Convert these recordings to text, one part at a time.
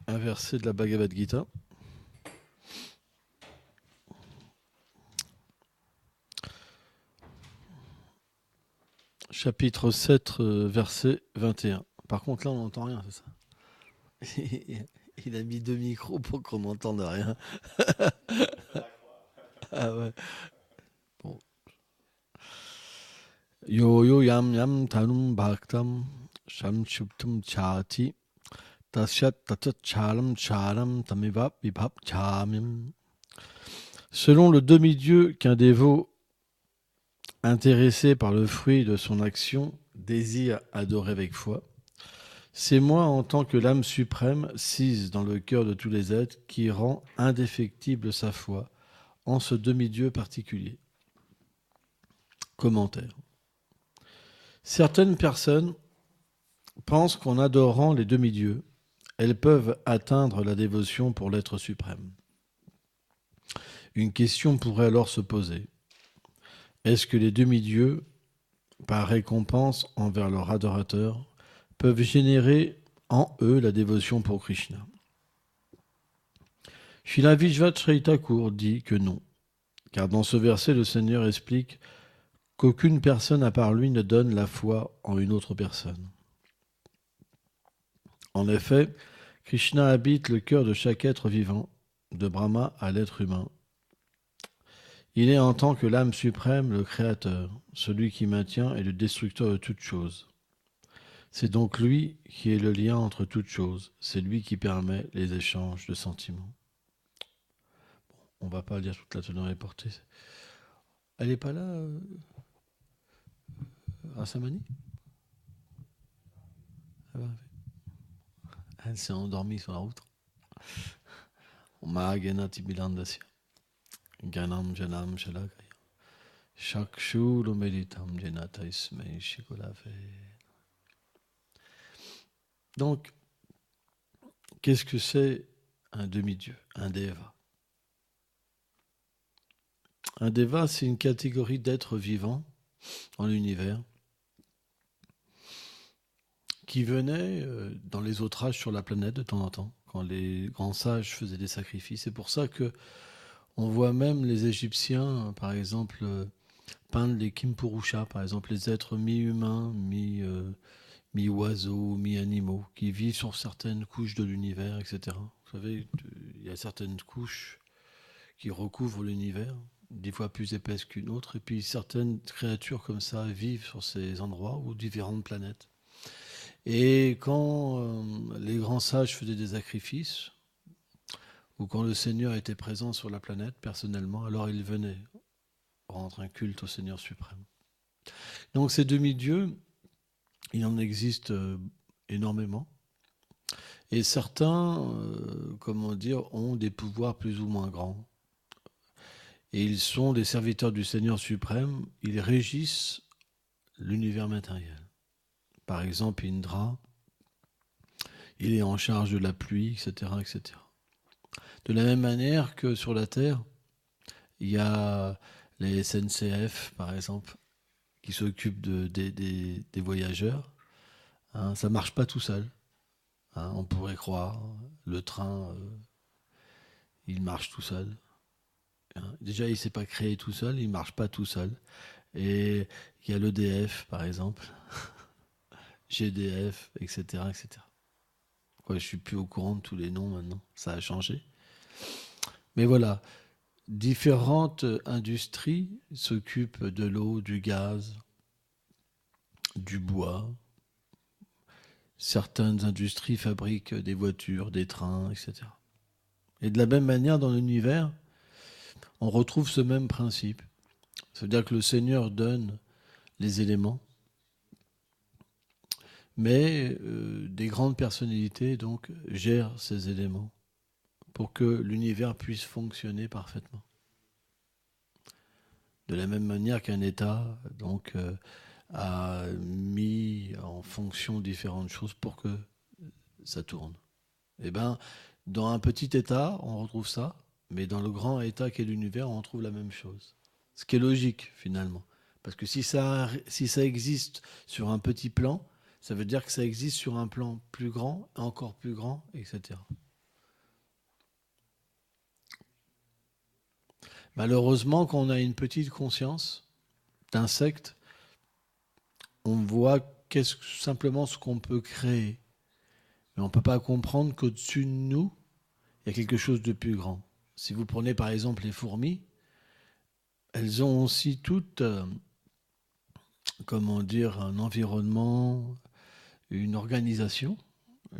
Un verset de la Bhagavad Gita. Chapitre 7, verset 21. Par contre, là, on n'entend rien, c'est ça? Il a mis deux micros pour qu'on n'entende rien. Ah ouais. Bon. Yo yo yam yam tanum bhaktam sham shubtum chati tashat tatat chalam charam tamiva vibhap chamim. Selon le demi-dieu qu'un dévot intéressé par le fruit de son action désire adorer avec foi, c'est moi, en tant que l'âme suprême, sise dans le cœur de tous les êtres, qui rend indéfectible sa foi en ce demi-dieu particulier. Commentaire. Certaines personnes pensent qu'en adorant les demi-dieux, elles peuvent atteindre la dévotion pour l'être suprême. Une question pourrait alors se poser. Est-ce que les demi-dieux, par récompense envers leur adorateur, peuvent générer en eux la dévotion pour Krishna? Srila Vishvacharita Thakur dit que non, car dans ce verset, le Seigneur explique qu'aucune personne à part lui ne donne la foi en une autre personne. En effet, Krishna habite le cœur de chaque être vivant, de Brahma à l'être humain. Il est en tant que l'âme suprême le créateur, celui qui maintient et le destructeur de toutes choses. C'est donc lui qui est le lien entre toutes choses, c'est lui qui permet les échanges de sentiments. On ne va pas lire toute la teneur et portée. Elle n'est pas là, Rasamani? Elle s'est endormie sur la route. Mahaganati Bilandasya. Ganam Janam Shalakaya. Shakshuru Meditam Janata Ismei Shikolave. Donc, qu'est-ce que c'est un demi-dieu, un deva? Un deva, c'est une catégorie d'êtres vivants dans l'univers qui venaient dans les autres âges sur la planète de temps en temps, quand les grands sages faisaient des sacrifices. C'est pour ça que on voit même les Égyptiens, par exemple, peindre les Kimpurusha, par exemple, les êtres mi-humains, mi-oiseaux, mi-animaux, qui vivent sur certaines couches de l'univers, etc. Vous savez, il y a certaines couches qui recouvrent l'univers, des fois plus épaisses qu'une autre, et puis certaines créatures comme ça vivent sur ces endroits ou différentes planètes. Et quand les grands sages faisaient des sacrifices, ou quand le Seigneur était présent sur la planète personnellement, alors il venait rendre un culte au Seigneur suprême. Donc ces demi-dieux, il en existe énormément. Et certains, ont des pouvoirs plus ou moins grands. Et ils sont des serviteurs du Seigneur suprême. Ils régissent l'univers matériel. Par exemple, Indra, il est en charge de la pluie, etc., etc. De la même manière que sur la Terre, il y a les SNCF, par exemple, qui s'occupent des voyageurs. Hein, ça ne marche pas tout seul. Hein, on pourrait croire. Le train, il marche tout seul. Hein, déjà, il ne s'est pas créé tout seul, il ne marche pas tout seul. Et il y a l'EDF, par exemple, GDF, etc., etc. Ouais, je ne suis plus au courant de tous les noms maintenant. Ça a changé. Mais voilà, différentes industries s'occupent de l'eau, du gaz, du bois. Certaines industries fabriquent des voitures, des trains, etc. Et de la même manière, dans l'univers, on retrouve ce même principe. C'est-à-dire que le Seigneur donne les éléments, mais des grandes personnalités donc gèrent ces éléments pour que l'univers puisse fonctionner parfaitement. De la même manière qu'un État donc a mis en fonction différentes choses pour que ça tourne. Eh bien, dans un petit État, on retrouve ça, mais dans le grand État qu'est l'univers, on retrouve la même chose. Ce qui est logique, finalement. Parce que si ça existe sur un petit plan, ça veut dire que ça existe sur un plan plus grand, encore plus grand, etc. Malheureusement, quand on a une petite conscience d'insecte, on voit simplement ce qu'on peut créer. Mais on ne peut pas comprendre qu'au-dessus de nous, il y a quelque chose de plus grand. Si vous prenez par exemple les fourmis, elles ont aussi toutes, un environnement, une organisation,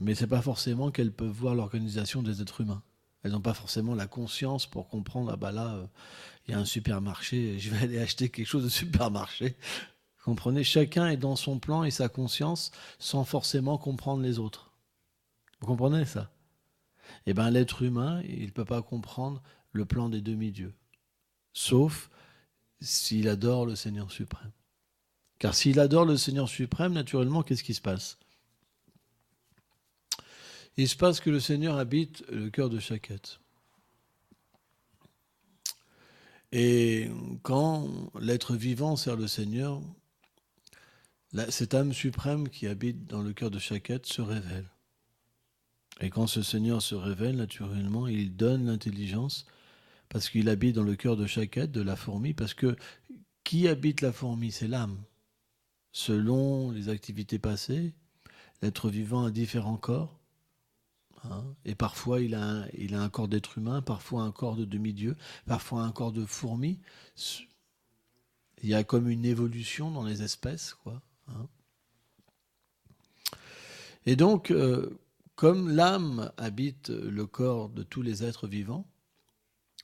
mais ce n'est pas forcément qu'elles peuvent voir l'organisation des êtres humains. Elles n'ont pas forcément la conscience pour comprendre, ah bah là, il y a un supermarché, je vais aller acheter quelque chose de supermarché. Vous comprenez ? Chacun est dans son plan et sa conscience sans forcément comprendre les autres. Vous comprenez ça ? Eh bien, l'être humain, il ne peut pas comprendre le plan des demi-dieux, sauf s'il adore le Seigneur suprême. Car s'il adore le Seigneur suprême, naturellement, qu'est-ce qui se passe ? Il se passe que le Seigneur habite le cœur de chaque être. Et quand l'être vivant sert le Seigneur, cette âme suprême qui habite dans le cœur de chaque être se révèle. Et quand ce Seigneur se révèle, naturellement, il donne l'intelligence parce qu'il habite dans le cœur de chaque être, de la fourmi, parce que qui habite la fourmi ? C'est l'âme. Selon les activités passées, l'être vivant a différents corps. Et parfois, il a un corps d'être humain, parfois un corps de demi-dieu, parfois un corps de fourmi. Il y a comme une évolution dans les espèces, quoi. Et donc, comme l'âme habite le corps de tous les êtres vivants,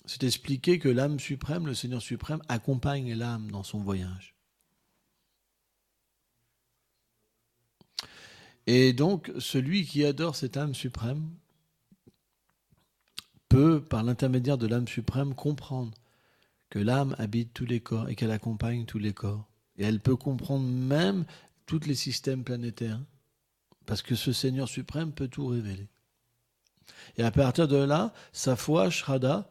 c'est expliqué que l'âme suprême, le Seigneur suprême, accompagne l'âme dans son voyage. Et donc, celui qui adore cette âme suprême peut, par l'intermédiaire de l'âme suprême, comprendre que l'âme habite tous les corps et qu'elle accompagne tous les corps. Et elle peut comprendre même tous les systèmes planétaires, parce que ce Seigneur suprême peut tout révéler. Et à partir de là, sa foi, Shraddha,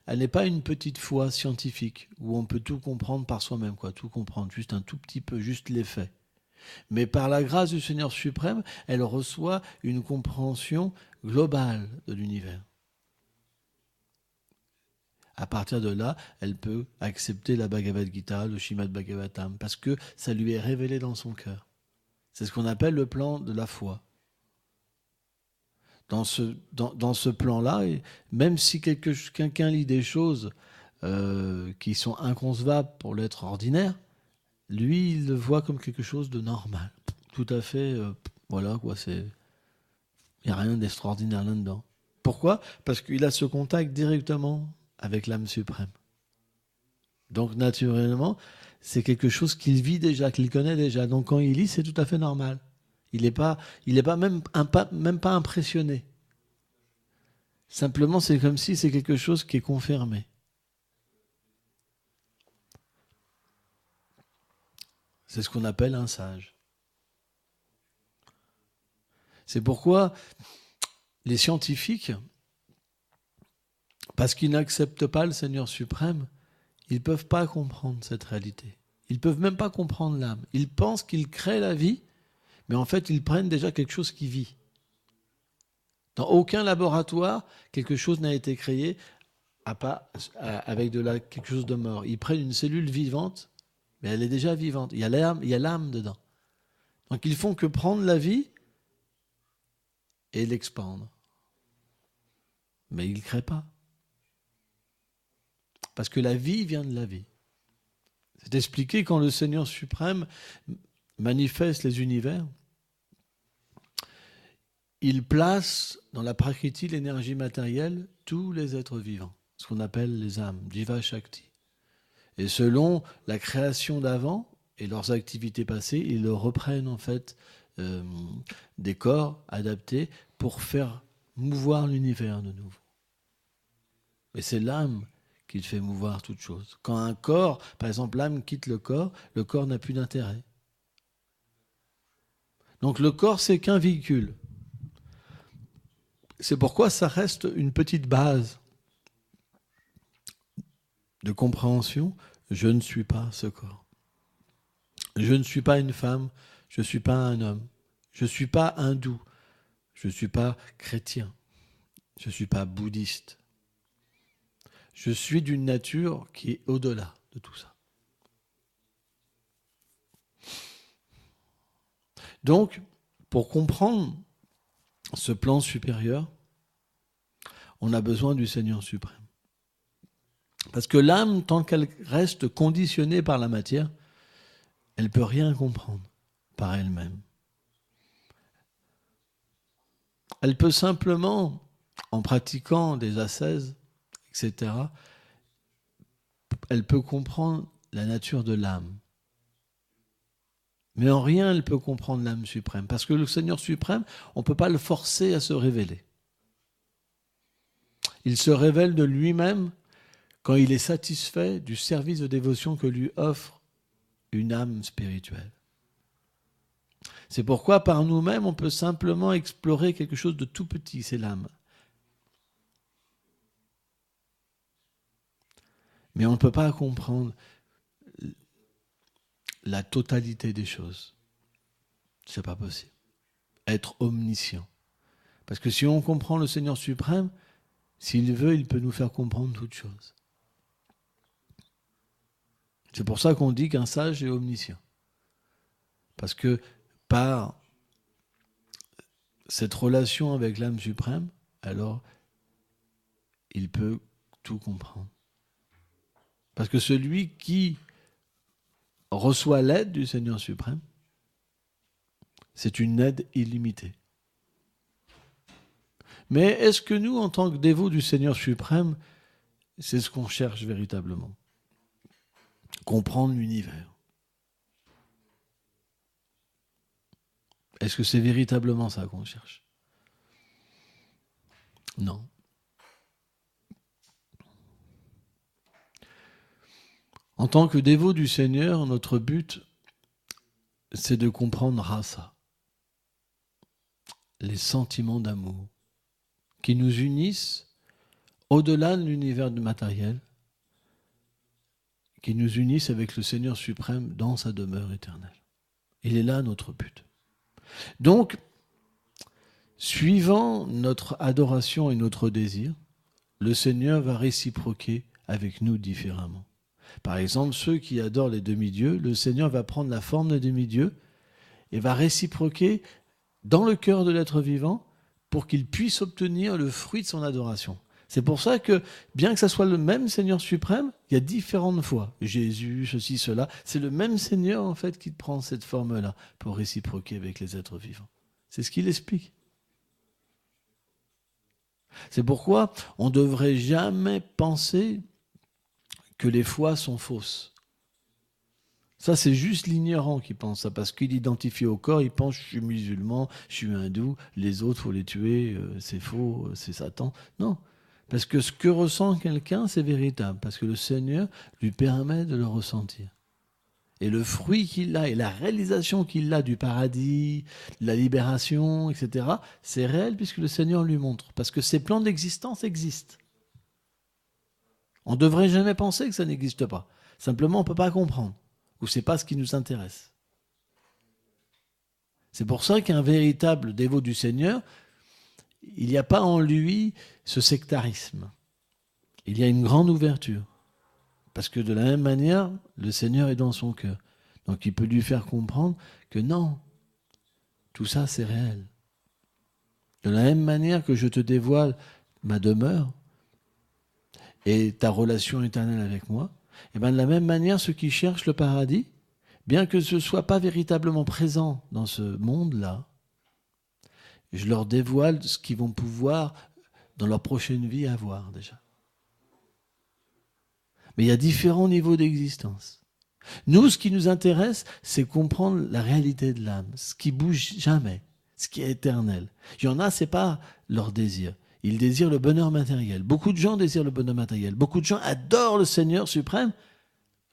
elle n'est pas une petite foi scientifique, où on peut tout comprendre par soi-même, tout comprendre, juste un tout petit peu, juste les faits. Mais par la grâce du Seigneur suprême, elle reçoit une compréhension globale de l'univers. À partir de là, elle peut accepter la Bhagavad Gita, le Śrīmad Bhagavatam, parce que ça lui est révélé dans son cœur. C'est ce qu'on appelle le plan de la foi. Dans ce plan-là, même si quelqu'un lit des choses qui sont inconcevables pour l'être ordinaire, lui, il le voit comme quelque chose de normal. Tout à fait, il n'y a rien d'extraordinaire là-dedans. Pourquoi ? Parce qu'il a ce contact directement avec l'âme suprême. Donc, naturellement, c'est quelque chose qu'il vit déjà, qu'il connaît déjà. Donc, quand il lit, c'est tout à fait normal. Il n'est pas même pas impressionné. Simplement, c'est comme si c'est quelque chose qui est confirmé. C'est ce qu'on appelle un sage. C'est pourquoi les scientifiques, parce qu'ils n'acceptent pas le Seigneur suprême, ils ne peuvent pas comprendre cette réalité. Ils ne peuvent même pas comprendre l'âme. Ils pensent qu'ils créent la vie, mais en fait, ils prennent déjà quelque chose qui vit. Dans aucun laboratoire, quelque chose n'a été créé avec quelque chose de mort. Ils prennent une cellule vivante, mais elle est déjà vivante. Il y a l'âme dedans. Donc ils font que prendre la vie et l'expandre. Mais ils ne créent pas. Parce que la vie vient de la vie. C'est expliqué quand le Seigneur suprême manifeste les univers. Il place dans la Prakriti, l'énergie matérielle, tous les êtres vivants, ce qu'on appelle les âmes, Jiva Shakti. Et selon la création d'avant et leurs activités passées, ils reprennent en fait des corps adaptés pour faire mouvoir l'univers de nouveau. Et c'est l'âme qui fait mouvoir toute chose. Quand un corps, par exemple l'âme quitte le corps n'a plus d'intérêt. Donc le corps, c'est qu'un véhicule. C'est pourquoi ça reste une petite base de compréhension. Je ne suis pas ce corps. Je ne suis pas une femme, je ne suis pas un homme. Je ne suis pas hindou, je ne suis pas chrétien, je ne suis pas bouddhiste. Je suis d'une nature qui est au-delà de tout ça. Donc, pour comprendre ce plan supérieur, on a besoin du Seigneur suprême. Parce que l'âme, tant qu'elle reste conditionnée par la matière, elle ne peut rien comprendre par elle-même. Elle peut simplement, en pratiquant des ascèses, etc., elle peut comprendre la nature de l'âme. Mais en rien, elle peut comprendre l'âme suprême. Parce que le Seigneur suprême, on ne peut pas le forcer à se révéler. Il se révèle de lui-même quand il est satisfait du service de dévotion que lui offre une âme spirituelle. C'est pourquoi par nous-mêmes, on peut simplement explorer quelque chose de tout petit, c'est l'âme. Mais on ne peut pas comprendre la totalité des choses. C'est pas possible. Être omniscient. Parce que si on comprend le Seigneur suprême, s'il veut, il peut nous faire comprendre toutes choses. C'est pour ça qu'on dit qu'un sage est omniscient. Parce que par cette relation avec l'âme suprême, alors il peut tout comprendre. Parce que celui qui reçoit l'aide du Seigneur suprême, c'est une aide illimitée. Mais est-ce que nous, en tant que dévots du Seigneur suprême, c'est ce qu'on cherche véritablement ? Comprendre l'univers. Est-ce que c'est véritablement ça qu'on cherche ? Non. En tant que dévots du Seigneur, notre but, c'est de comprendre rasa, les sentiments d'amour qui nous unissent au-delà de l'univers du matériel, qui nous unissent avec le Seigneur suprême dans sa demeure éternelle. Il est là notre but. Donc, suivant notre adoration et notre désir, le Seigneur va réciproquer avec nous différemment. Par exemple, ceux qui adorent les demi-dieux, le Seigneur va prendre la forme des demi-dieux et va réciproquer dans le cœur de l'être vivant pour qu'il puisse obtenir le fruit de son adoration. C'est pour ça que, bien que ce soit le même Seigneur suprême, il y a différentes fois. Jésus, ceci, cela. C'est le même Seigneur, en fait, qui prend cette forme-là pour réciproquer avec les êtres vivants. C'est ce qu'il explique. C'est pourquoi on ne devrait jamais penser que les foi sont fausses. Ça, c'est juste l'ignorant qui pense ça, parce qu'il identifie au corps, il pense « je suis musulman, je suis hindou, les autres, il faut les tuer, c'est faux, c'est Satan ». Non, parce que ce que ressent quelqu'un, c'est véritable, parce que le Seigneur lui permet de le ressentir. Et le fruit qu'il a et la réalisation qu'il a du paradis, de la libération, etc., c'est réel puisque le Seigneur lui montre, parce que ces plans d'existence existent. On ne devrait jamais penser que ça n'existe pas. Simplement, on ne peut pas comprendre. Ou ce n'est pas ce qui nous intéresse. C'est pour ça qu'un véritable dévot du Seigneur, il n'y a pas en lui ce sectarisme. Il y a une grande ouverture. Parce que de la même manière, le Seigneur est dans son cœur. Donc il peut lui faire comprendre que non, tout ça c'est réel. De la même manière que je te dévoile ma demeure et ta relation éternelle avec moi, et bien de la même manière, ceux qui cherchent le paradis, bien que ce ne soit pas véritablement présent dans ce monde-là, je leur dévoile ce qu'ils vont pouvoir, dans leur prochaine vie, avoir déjà. Mais il y a différents niveaux d'existence. Nous, ce qui nous intéresse, c'est comprendre la réalité de l'âme, ce qui bouge jamais, ce qui est éternel. Il y en a, ce n'est pas leur désir. Ils désirent le bonheur matériel. Beaucoup de gens désirent le bonheur matériel. Beaucoup de gens adorent le Seigneur suprême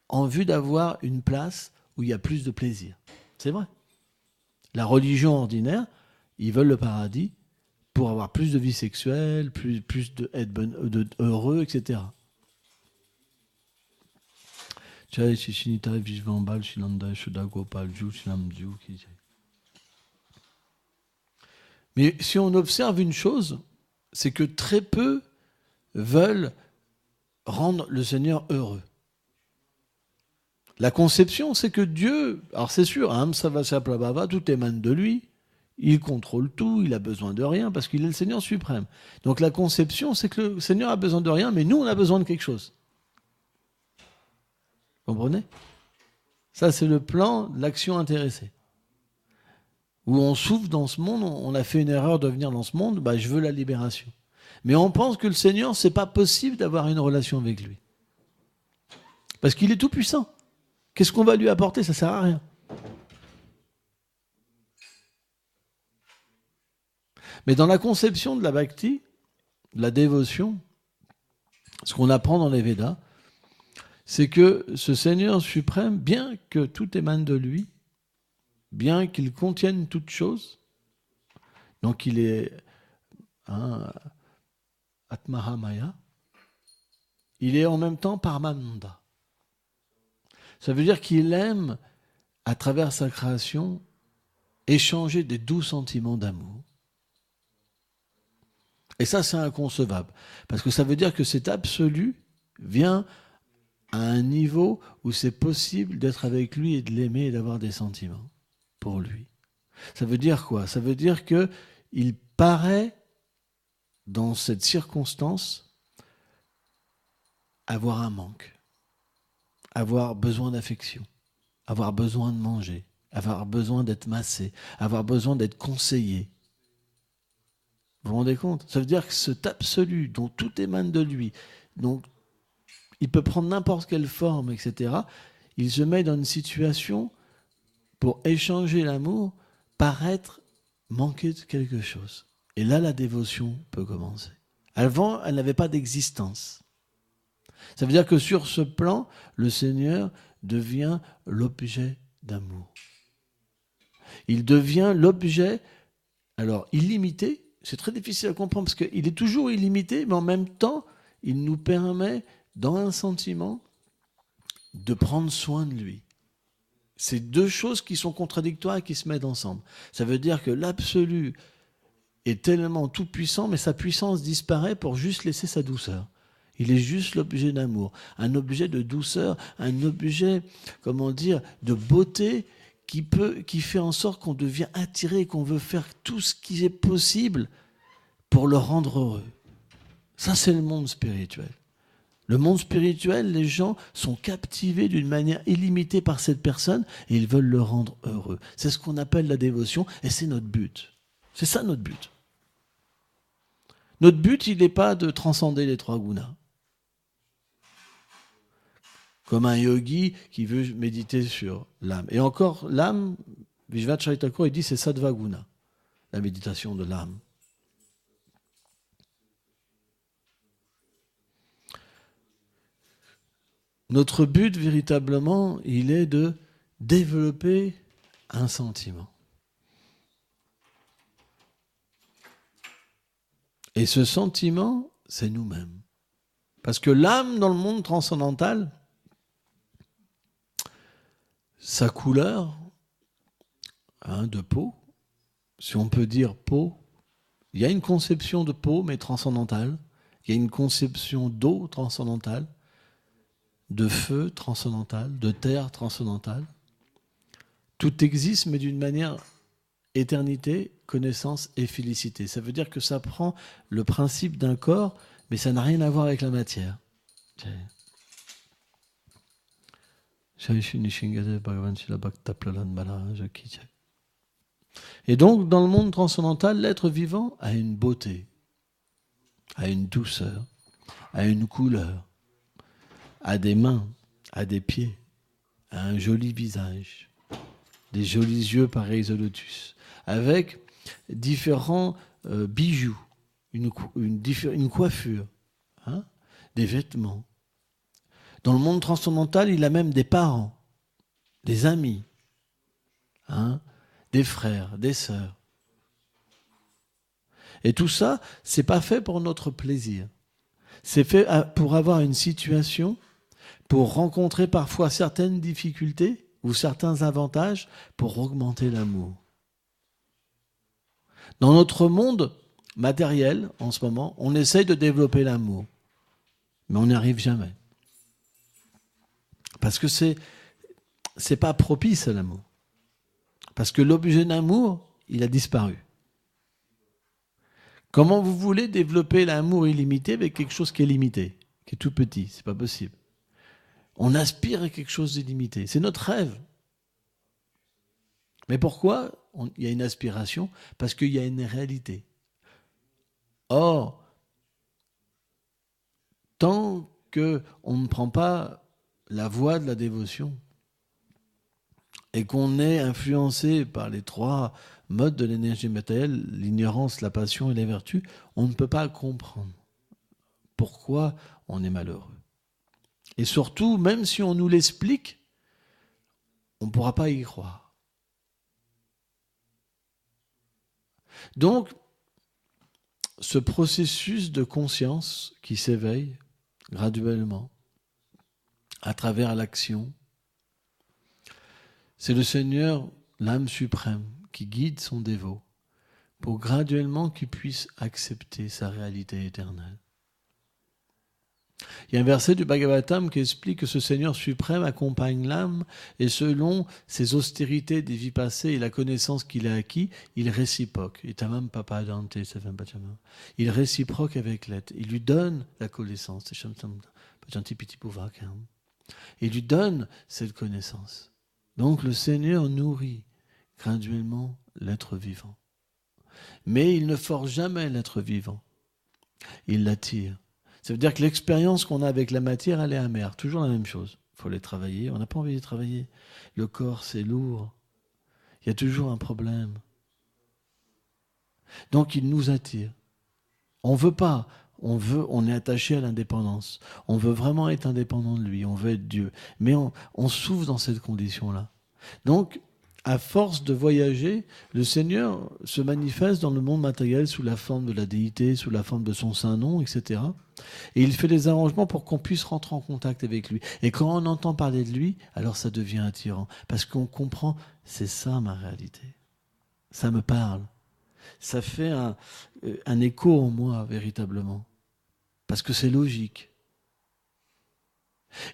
en vue d'avoir une place où il y a plus de plaisir. C'est vrai. La religion ordinaire, ils veulent le paradis pour avoir plus de vie sexuelle, plus d'être heureux, etc. Mais si on observe une chose, c'est que très peu veulent rendre le Seigneur heureux. La conception, c'est que Dieu, alors c'est sûr, tout émane de lui, il contrôle tout, il a besoin de rien, parce qu'il est le Seigneur suprême. Donc la conception, c'est que le Seigneur a besoin de rien, mais nous, on a besoin de quelque chose. Vous comprenez ? Ça, c'est le plan de l'action intéressée. Où on souffre dans ce monde, on a fait une erreur de venir dans ce monde, je veux la libération. Mais on pense que le Seigneur, c'est pas possible d'avoir une relation avec lui. Parce qu'il est tout puissant. Qu'est-ce qu'on va lui apporter ? Ça sert à rien. Mais dans la conception de la bhakti, de la dévotion, ce qu'on apprend dans les Védas, c'est que ce Seigneur suprême, bien que tout émane de lui, bien qu'il contienne toutes choses, donc il est Atmahamaya, il est en même temps Paramananda. Ça veut dire qu'il aime, à travers sa création, échanger des doux sentiments d'amour. Et ça, c'est inconcevable. Parce que ça veut dire que cet absolu vient à un niveau où c'est possible d'être avec lui et de l'aimer et d'avoir des sentiments pour lui. Ça veut dire quoi ? Ça veut dire qu'il paraît, dans cette circonstance, avoir un manque, avoir besoin d'affection, avoir besoin de manger, avoir besoin d'être massé, avoir besoin d'être conseillé. Vous vous rendez compte ? Ça veut dire que cet absolu dont tout émane de lui, donc il peut prendre n'importe quelle forme, etc., il se met dans une situation pour échanger l'amour, paraître manquer de quelque chose. Et là, la dévotion peut commencer. Avant, elle n'avait pas d'existence. Ça veut dire que sur ce plan, le Seigneur devient l'objet d'amour. Il devient l'objet, alors illimité. C'est très difficile à comprendre parce qu'il est toujours illimité, mais en même temps, il nous permet, dans un sentiment, de prendre soin de lui. C'est deux choses qui sont contradictoires et qui se mettent ensemble. Ça veut dire que l'absolu est tellement tout-puissant, mais sa puissance disparaît pour juste laisser sa douceur. Il est juste l'objet d'amour, un objet de douceur, un objet, de beauté qui fait en sorte qu'on devient attiré et qu'on veut faire tout ce qui est possible pour le rendre heureux. Ça, c'est le monde spirituel. Le monde spirituel, les gens sont captivés d'une manière illimitée par cette personne et ils veulent le rendre heureux. C'est ce qu'on appelle la dévotion et c'est notre but. C'est ça notre but. Notre but, il n'est pas de transcender les trois gunas. Comme un yogi qui veut méditer sur l'âme. Et encore, l'âme, Vishwanath Chaitanya Thakur, il dit c'est sattva guna, la méditation de l'âme. Notre but, véritablement, il est de développer un sentiment. Et ce sentiment, c'est nous-mêmes. Parce que l'âme, dans le monde transcendantal, sa couleur de peau, si on peut dire peau, il y a une conception de peau, mais transcendantale. Il y a une conception d'eau transcendantale, de feu transcendantal, de terre transcendantale. Tout existe, mais d'une manière éternité, connaissance et félicité. Ça veut dire que ça prend le principe d'un corps, mais ça n'a rien à voir avec la matière. Et donc, dans le monde transcendantal, l'être vivant a une beauté, a une douceur, a une couleur, a des mains, a des pieds, a un joli visage, des jolis yeux pareils au lotus, avec différents bijoux, une coiffure, des vêtements. Dans le monde transcendantal, il a même des parents, des amis, des frères, des sœurs. Et tout ça, c'est pas fait pour notre plaisir. C'est fait pour avoir une situation, pour rencontrer parfois certaines difficultés ou certains avantages pour augmenter l'amour. Dans notre monde matériel, en ce moment, on essaye de développer l'amour. Mais on n'y arrive jamais. Parce que c'est pas propice à l'amour. Parce que l'objet d'amour, il a disparu. Comment vous voulez développer l'amour illimité avec quelque chose qui est limité, qui est tout petit? C'est pas possible. On aspire à quelque chose d'illimité. C'est notre rêve. Mais pourquoi il y a une aspiration? Parce qu'il y a une réalité. Or, tant qu'on ne prend pas la voie de la dévotion et qu'on est influencé par les trois modes de l'énergie matérielle, l'ignorance, la passion et les vertus, on ne peut pas comprendre pourquoi on est malheureux. Et surtout, même si on nous l'explique, on ne pourra pas y croire. Donc, ce processus de conscience qui s'éveille graduellement à travers l'action, c'est le Seigneur, l'âme suprême, qui guide son dévot pour graduellement qu'il puisse accepter sa réalité éternelle. Il y a un verset du Bhagavatam qui explique que ce Seigneur suprême accompagne l'âme et selon ses austérités des vies passées et la connaissance qu'il a acquis, il réciproque. Il réciproque avec l'être. Il lui donne la connaissance. Il lui donne cette connaissance. Donc le Seigneur nourrit graduellement l'être vivant. Mais il ne force jamais l'être vivant. Il l'attire. Ça veut dire que l'expérience qu'on a avec la matière, elle est amère. Toujours la même chose. Il faut les travailler. On n'a pas envie de travailler. Le corps, c'est lourd. Il y a toujours un problème. Donc, il nous attire. On ne veut pas. On est attaché à l'indépendance. On veut vraiment être indépendant de lui. On veut être Dieu. Mais on souffre dans cette condition-là. Donc, à force de voyager, le Seigneur se manifeste dans le monde matériel sous la forme de la déité, sous la forme de son saint nom, etc. Et il fait des arrangements pour qu'on puisse rentrer en contact avec lui. Et quand on entend parler de lui, alors ça devient attirant. Parce qu'on comprend, c'est ça ma réalité. Ça me parle. Ça fait un écho en moi, véritablement. Parce que c'est logique.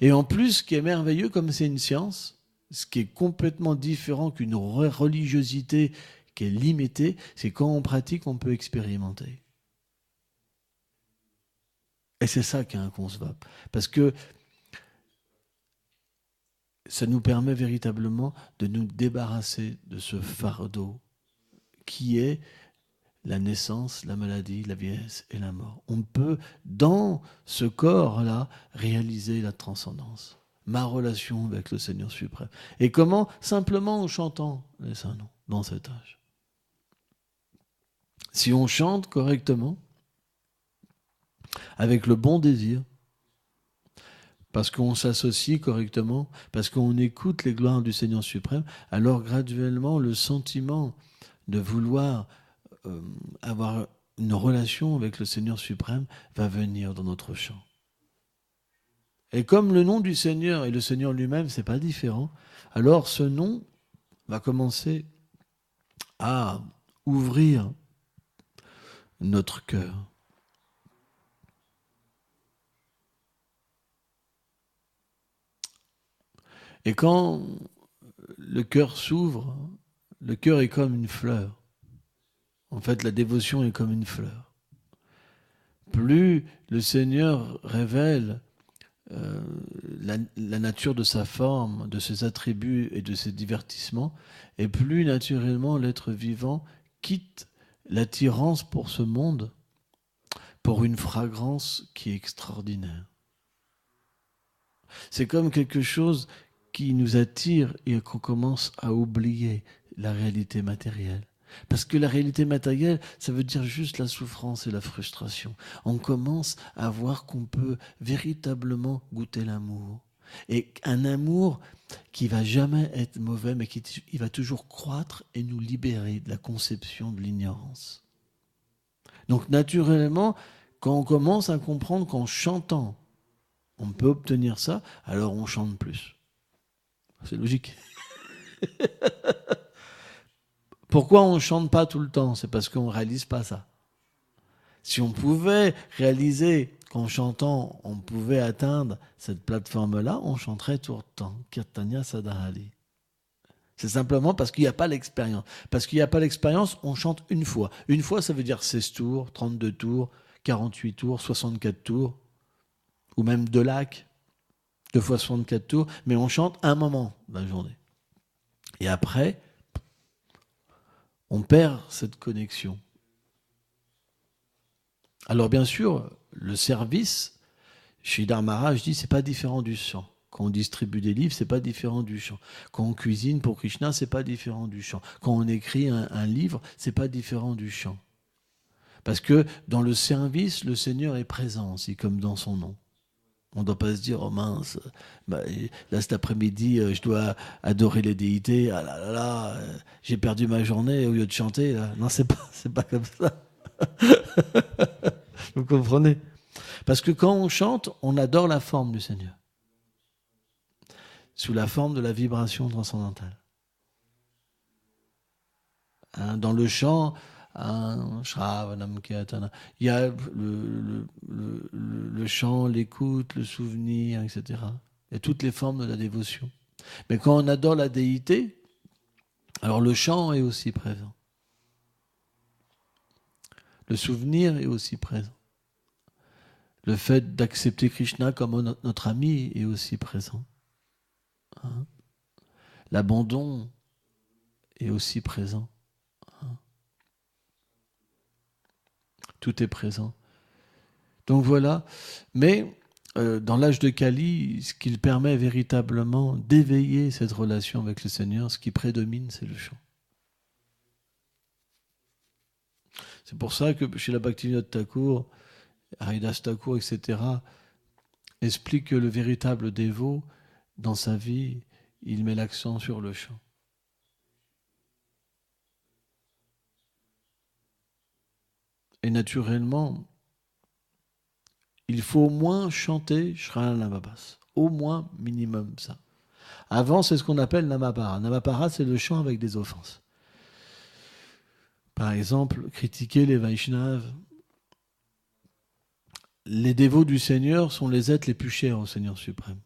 Et en plus, ce qui est merveilleux, comme c'est une science, ce qui est complètement différent qu'une religiosité qui est limitée, c'est quand on pratique, on peut expérimenter. Et c'est ça qui est inconcevable. Parce que ça nous permet véritablement de nous débarrasser de ce fardeau qui est la naissance, la maladie, la vieillesse et la mort. On peut, dans ce corps-là, réaliser la transcendance. Ma relation avec le Seigneur suprême. Et comment? Simplement en chantant les saints noms dans cet âge. Si on chante correctement, avec le bon désir, parce qu'on s'associe correctement, parce qu'on écoute les gloires du Seigneur suprême, alors graduellement le sentiment de vouloir avoir une relation avec le Seigneur suprême va venir dans notre chant. Et comme le nom du Seigneur et le Seigneur lui-même, c'est pas différent, alors ce nom va commencer à ouvrir notre cœur. Et quand le cœur s'ouvre, le cœur est comme une fleur. En fait, la dévotion est comme une fleur. Plus le Seigneur révèle la nature de sa forme, de ses attributs et de ses divertissements, et plus naturellement l'être vivant quitte l'attirance pour ce monde pour une fragrance qui est extraordinaire. C'est comme quelque chose qui nous attire et qu'on commence à oublier la réalité matérielle. Parce que la réalité matérielle, ça veut dire juste la souffrance et la frustration. On commence à voir qu'on peut véritablement goûter l'amour. Et un amour qui va jamais être mauvais, mais il va toujours croître et nous libérer de la conception de l'ignorance. Donc naturellement, quand on commence à comprendre qu'en chantant, on peut obtenir ça, alors on chante plus. C'est logique. Pourquoi on ne chante pas tout le temps? C'est parce qu'on ne réalise pas ça. Si on pouvait réaliser qu'en chantant, on pouvait atteindre cette plateforme-là, on chanterait tout le temps. Kirtanya Sadahali. C'est simplement parce qu'il n'y a pas l'expérience. Parce qu'il n'y a pas l'expérience, on chante une fois. Une fois, ça veut dire 16 tours, 32 tours, 48 tours, 64 tours, ou même 2 lacs, 2 fois 64 tours, mais on chante un moment de la journée. Et après, on perd cette connexion. Alors bien sûr, le service, Sridhar Maharaj dit, c'est pas différent du chant. Quand on distribue des livres, c'est pas différent du chant. Quand on cuisine pour Krishna, c'est pas différent du chant. Quand on écrit un livre, c'est pas différent du chant. Parce que dans le service, le Seigneur est présent aussi, comme dans son nom. On ne doit pas se dire, oh mince, bah, là cet après-midi, je dois adorer les déités, ah là là là, j'ai perdu ma journée au lieu de chanter. Là. Non, c'est pas comme ça. Vous comprenez? Parce que quand on chante, on adore la forme du Seigneur. Sous la forme de la vibration transcendantale. Hein, dans le chant, Shravanam Kirtana, il y a le chant, l'écoute, le souvenir, etc. Il y a toutes les formes de la dévotion. Mais quand on adore la déité, alors le chant est aussi présent. Le souvenir est aussi présent. Le fait d'accepter Krishna comme notre ami est aussi présent. Hein? L'abandon est aussi présent. Hein? Tout est présent. Donc voilà. Mais dans l'âge de Kali, ce qui permet véritablement d'éveiller cette relation avec le Seigneur, ce qui prédomine, c'est le chant. C'est pour ça que chez la Bhaktivinoda Thakur, Haridas Thakur, etc., explique que le véritable dévot, dans sa vie, il met l'accent sur le chant. Et naturellement, il faut au moins chanter Shravan Namabhas. Au moins, minimum ça. Avant, c'est ce qu'on appelle Namapara. Namapara, c'est le chant avec des offenses. Par exemple, critiquer les Vaishnavas. Les dévots du Seigneur sont les êtres les plus chers au Seigneur suprême.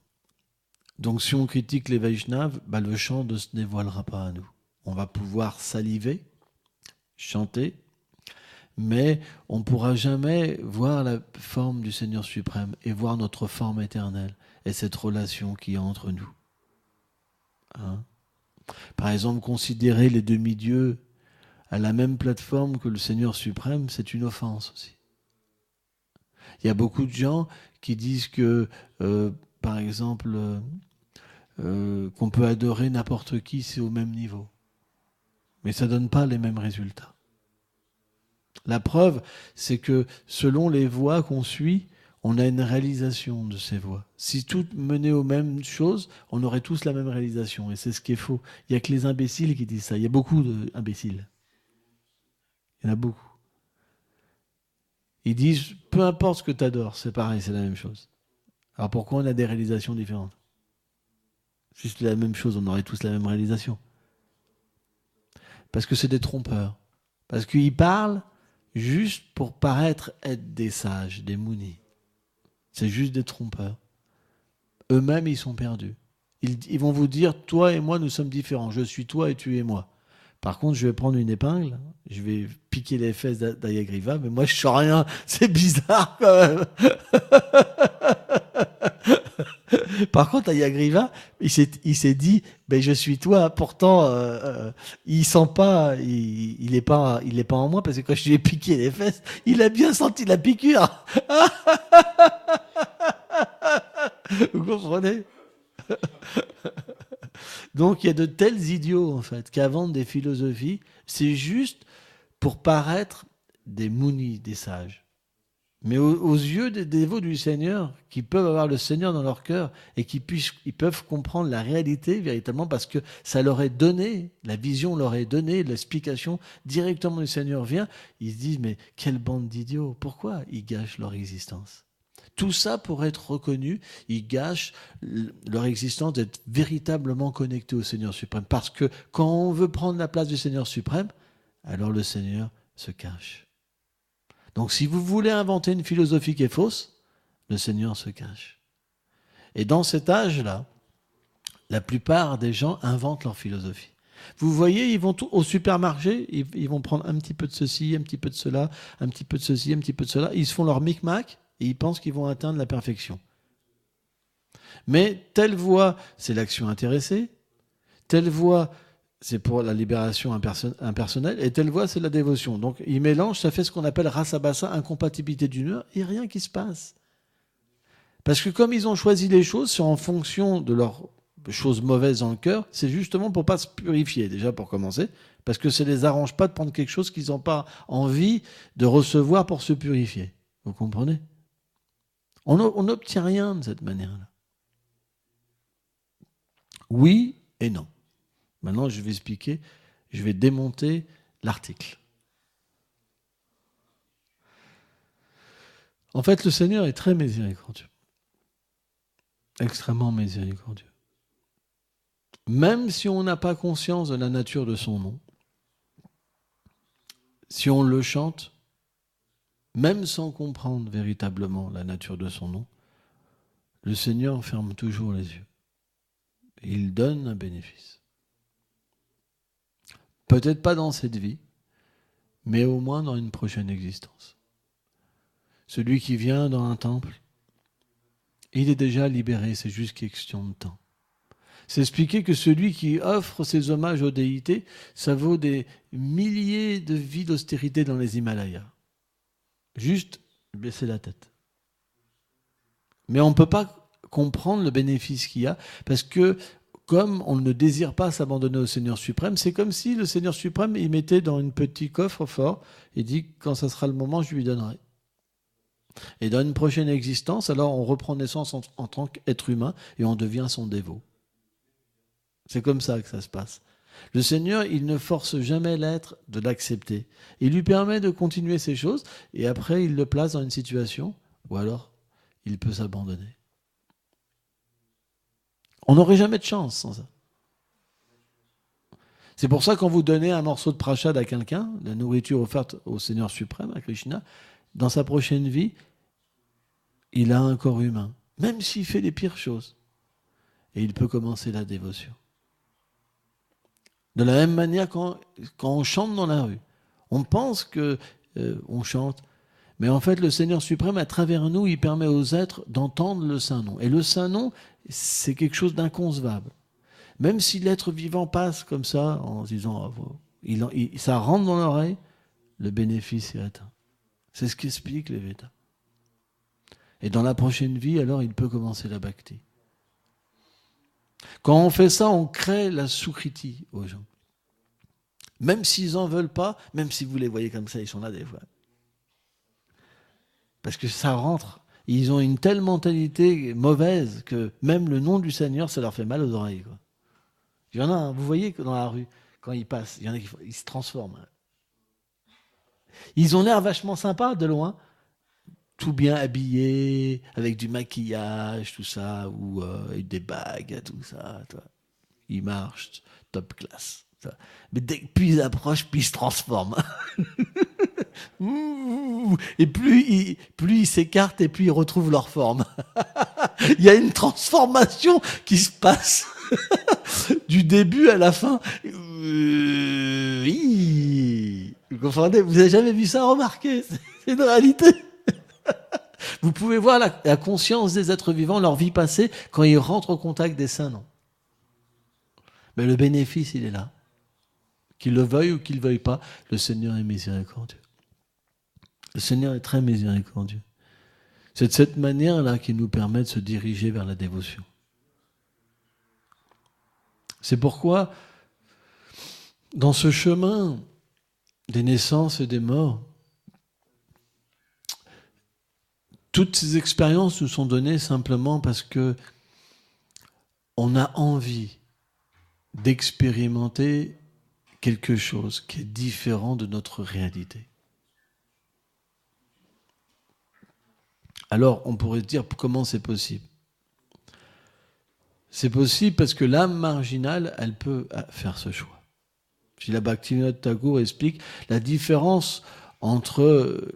Donc si on critique les Vaishnavas, le chant ne se dévoilera pas à nous. On va pouvoir saliver, chanter, mais on ne pourra jamais voir la forme du Seigneur suprême et voir notre forme éternelle et cette relation qui est entre nous. Hein? Par exemple, considérer les demi-dieux à la même plateforme que le Seigneur suprême, c'est une offense aussi. Il y a beaucoup de gens qui disent que, par exemple, qu'on peut adorer n'importe qui, c'est au même niveau. Mais ça ne donne pas les mêmes résultats. La preuve, c'est que selon les voies qu'on suit, on a une réalisation de ces voies. Si toutes menaient aux mêmes choses, on aurait tous la même réalisation. Et c'est ce qui est faux. Il n'y a que les imbéciles qui disent ça. Il y a beaucoup d'imbéciles. Il y en a beaucoup. Ils disent, peu importe ce que tu adores, c'est pareil, c'est la même chose. Alors pourquoi on a des réalisations différentes? Si c'était la même chose, on aurait tous la même réalisation. Parce que c'est des trompeurs. Parce qu'ils parlent juste pour paraître être des sages, des munis. C'est juste des trompeurs. Eux-mêmes, ils sont perdus. Ils vont vous dire, toi et moi, nous sommes différents. Je suis toi et tu es moi. Par contre, je vais prendre une épingle, je vais piquer les fesses d'Ayagriva, mais moi, je ne sens rien. C'est bizarre, quand même. Par contre, Ayagriva, il s'est dit, je suis toi. Pourtant, il sent pas, il est pas en moi, parce que quand je lui ai piqué les fesses, il a bien senti la piqûre. Vous comprenez? Donc il y a de tels idiots en fait qui inventent des philosophies, c'est juste pour paraître des munis, des sages. Mais aux yeux des dévots du Seigneur, qui peuvent avoir le Seigneur dans leur cœur et ils peuvent comprendre la réalité véritablement parce que ça leur est donné, la vision leur est donnée, l'explication directement du Seigneur vient, ils se disent mais quelle bande d'idiots, pourquoi ils gâchent leur existence? Tout ça pour être reconnu, ils gâchent leur existence d'être véritablement connectés au Seigneur suprême. Parce que quand on veut prendre la place du Seigneur suprême, alors le Seigneur se cache. Donc si vous voulez inventer une philosophie qui est fausse, le Seigneur se cache. Et dans cet âge-là, la plupart des gens inventent leur philosophie. Vous voyez, ils vont au supermarché, ils vont prendre un petit peu de ceci, un petit peu de cela, un petit peu de ceci, un petit peu de cela. Ils se font leur micmac et ils pensent qu'ils vont atteindre la perfection. Mais telle voie, c'est l'action intéressée. Telle voie, c'est pour la libération impersonnelle. Et telle voie, c'est la dévotion. Donc, ils mélangent, ça fait ce qu'on appelle rasa-basa, incompatibilité d'humeur, et rien qui se passe. Parce que comme ils ont choisi les choses, c'est en fonction de leurs choses mauvaises dans le cœur, c'est justement pour pas se purifier, déjà pour commencer, parce que ça les arrange pas de prendre quelque chose qu'ils n'ont pas envie de recevoir pour se purifier. Vous comprenez ? On n'obtient rien de cette manière-là. Oui et non. Maintenant, je vais expliquer, je vais démonter l'article. En fait, le Seigneur est très miséricordieux. Extrêmement miséricordieux. Même si on n'a pas conscience de la nature de son nom, si on le chante, même sans comprendre véritablement la nature de son nom, le Seigneur ferme toujours les yeux. Il donne un bénéfice. Peut-être pas dans cette vie, mais au moins dans une prochaine existence. Celui qui vient dans un temple, il est déjà libéré, c'est juste question de temps. C'est expliquer que celui qui offre ses hommages aux déités, ça vaut des milliers de vies d'austérité dans les Himalayas. Juste baisser la tête. Mais on ne peut pas comprendre le bénéfice qu'il y a, parce que comme on ne désire pas s'abandonner au Seigneur suprême, c'est comme si le Seigneur suprême, il mettait dans un petit coffre-fort, et dit, quand ça sera le moment, je lui donnerai. Et dans une prochaine existence, alors on reprend naissance en tant qu'être humain, et on devient son dévot. C'est comme ça que ça se passe. Le Seigneur, il ne force jamais l'être de l'accepter. Il lui permet de continuer ces choses, et après, il le place dans une situation où alors, il peut s'abandonner. On n'aurait jamais de chance sans ça. C'est pour ça que quand vous donnez un morceau de prashad à quelqu'un, la nourriture offerte au Seigneur suprême, à Krishna, dans sa prochaine vie, il a un corps humain, même s'il fait les pires choses. Et il peut commencer la dévotion. De la même manière, quand on chante dans la rue, on pense qu'on chante, mais en fait, le Seigneur suprême, à travers nous, il permet aux êtres d'entendre le Saint-Nom. Et le Saint-Nom, c'est quelque chose d'inconcevable. Même si l'être vivant passe comme ça, en se disant, ça rentre dans l'oreille, le bénéfice est atteint. C'est ce qu'expliquent les Védas. Et dans la prochaine vie, alors, il peut commencer la bhakti. Quand on fait ça, on crée la sukriti aux gens. Même s'ils n'en veulent pas, même si vous les voyez comme ça, ils sont là des fois. Parce que ça rentre. Ils ont une telle mentalité mauvaise que même le nom du Seigneur, ça leur fait mal aux oreilles, quoi. Il y en a, vous voyez que dans la rue, quand ils passent, il y en a qui ils se transforment. Ils ont l'air vachement sympas de loin, tout bien habillés, avec du maquillage, tout ça, ou avec des bagues, tout ça. Toi. Ils marchent, top classe. Toi. Mais dès que plus ils approchent, plus ils se transforment. Et plus ils s'écartent et plus ils retrouvent leur forme. Il y a une transformation qui se passe du début à la fin. Vous comprenez ? Vous n'avez jamais vu ça, remarquez ? C'est une réalité. Vous pouvez voir la conscience des êtres vivants, leur vie passée, quand ils rentrent au contact des saints, non ? Mais le bénéfice, il est là. Qu'ils le veuillent ou qu'ils ne le veuillent pas, le Seigneur est miséricordieux. Le Seigneur est très miséricordieux. C'est de cette manière-là qu'il nous permet de se diriger vers la dévotion. C'est pourquoi, dans ce chemin des naissances et des morts, toutes ces expériences nous sont données simplement parce que on a envie d'expérimenter quelque chose qui est différent de notre réalité. Alors, on pourrait se dire comment c'est possible ? C'est possible parce que l'âme marginale, elle peut faire ce choix. Srila Bhaktivinoda Thakur explique la différence entre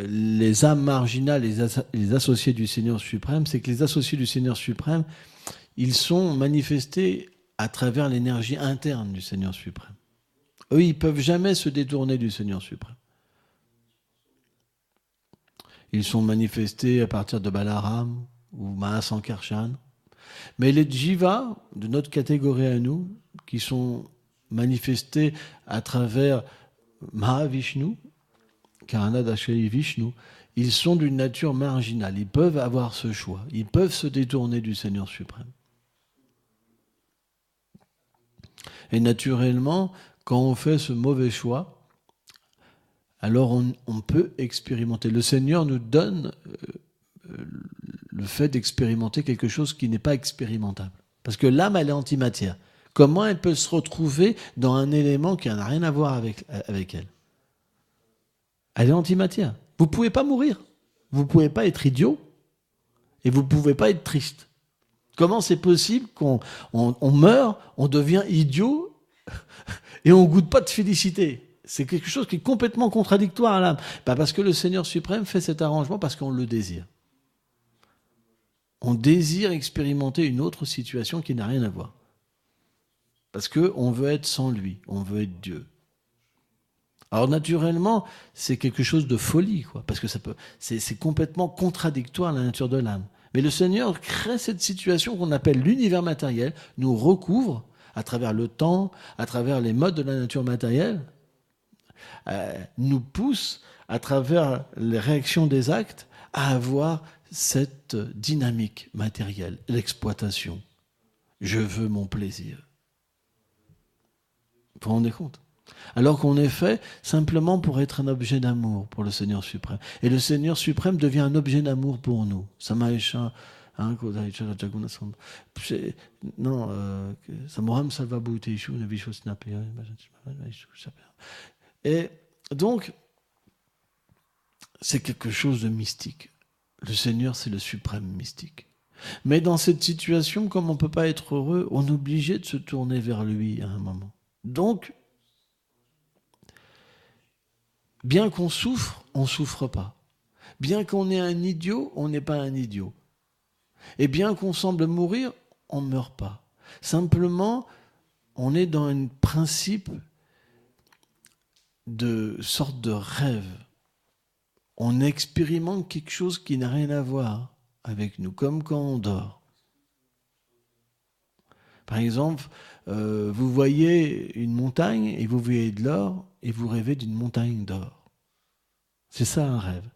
les âmes marginales, les associés du Seigneur suprême, c'est que les associés du Seigneur suprême, ils sont manifestés à travers l'énergie interne du Seigneur suprême. Eux, ils ne peuvent jamais se détourner du Seigneur suprême. Ils sont manifestés à partir de Balaram ou Mahasankarshan. Mais les jivas de notre catégorie à nous, qui sont manifestés à travers Mahavishnu, Karanadashali Vishnu, ils sont d'une nature marginale. Ils peuvent avoir ce choix. Ils peuvent se détourner du Seigneur suprême. Et naturellement, quand on fait ce mauvais choix, alors on peut expérimenter. Le Seigneur nous donne le fait d'expérimenter quelque chose qui n'est pas expérimentable. Parce que l'âme, elle est antimatière. Comment elle peut se retrouver dans un élément qui n'a rien à voir avec elle? Elle est antimatière. Vous ne pouvez pas mourir. Vous ne pouvez pas être idiot. Et vous ne pouvez pas être triste. Comment c'est possible qu'on meurt, on devient idiot et on ne goûte pas de félicité? C'est quelque chose qui est complètement contradictoire à l'âme. Parce que le Seigneur suprême fait cet arrangement parce qu'on le désire. On désire expérimenter une autre situation qui n'a rien à voir. Parce qu'on veut être sans lui, on veut être Dieu. Alors naturellement, c'est quelque chose de folie, quoi, parce que c'est complètement contradictoire à la nature de l'âme. Mais le Seigneur crée cette situation qu'on appelle l'univers matériel, nous recouvre à travers le temps, à travers les modes de la nature matérielle, nous pousse à travers les réactions des actes à avoir cette dynamique matérielle, l'exploitation. Je veux mon plaisir. Vous vous rendez compte? Alors qu'on est fait simplement pour être un objet d'amour pour le Seigneur suprême. Et le Seigneur suprême devient un objet d'amour pour nous. Samaesha, non, Samoram Salvabhutishu, Navishosnapi. Et donc, c'est quelque chose de mystique. Le Seigneur, c'est le suprême mystique. Mais dans cette situation, comme on ne peut pas être heureux, on est obligé de se tourner vers lui à un moment. Donc, bien qu'on souffre, on ne souffre pas. Bien qu'on ait un idiot, on n'est pas un idiot. Et bien qu'on semble mourir, on ne meurt pas. Simplement, on est dans un principe de sorte de rêve. On expérimente quelque chose qui n'a rien à voir avec nous, comme quand on dort. Par exemple, vous voyez une montagne et vous voyez de l'or et vous rêvez d'une montagne d'or. C'est ça un rêve.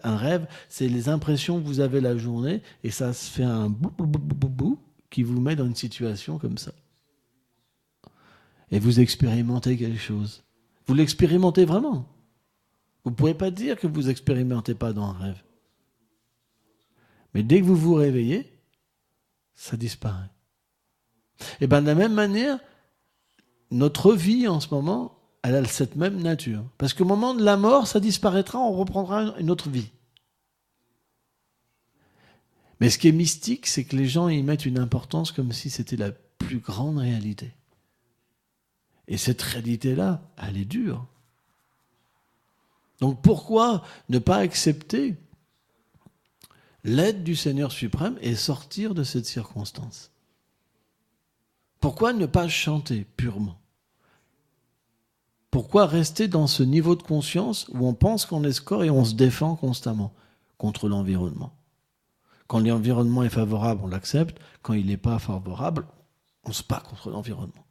Un rêve, c'est les impressions que vous avez la journée et ça se fait un bou bou bou bou bou qui vous met dans une situation comme ça. Et vous expérimentez quelque chose. Vous l'expérimentez vraiment. Vous ne pouvez pas dire que vous n'expérimentez pas dans un rêve. Mais dès que vous vous réveillez, ça disparaît. Et bien de la même manière, notre vie en ce moment, elle a cette même nature. Parce qu'au moment de la mort, ça disparaîtra, on reprendra une autre vie. Mais ce qui est mystique, c'est que les gens y mettent une importance comme si c'était la plus grande réalité. Et cette réalité-là, elle est dure. Donc pourquoi ne pas accepter l'aide du Seigneur suprême et sortir de cette circonstance? Pourquoi ne pas chanter purement? Pourquoi rester dans ce niveau de conscience où on pense qu'on est score et on se défend constamment contre l'environnement? Quand l'environnement est favorable, on l'accepte. Quand il n'est pas favorable, on se bat contre l'environnement.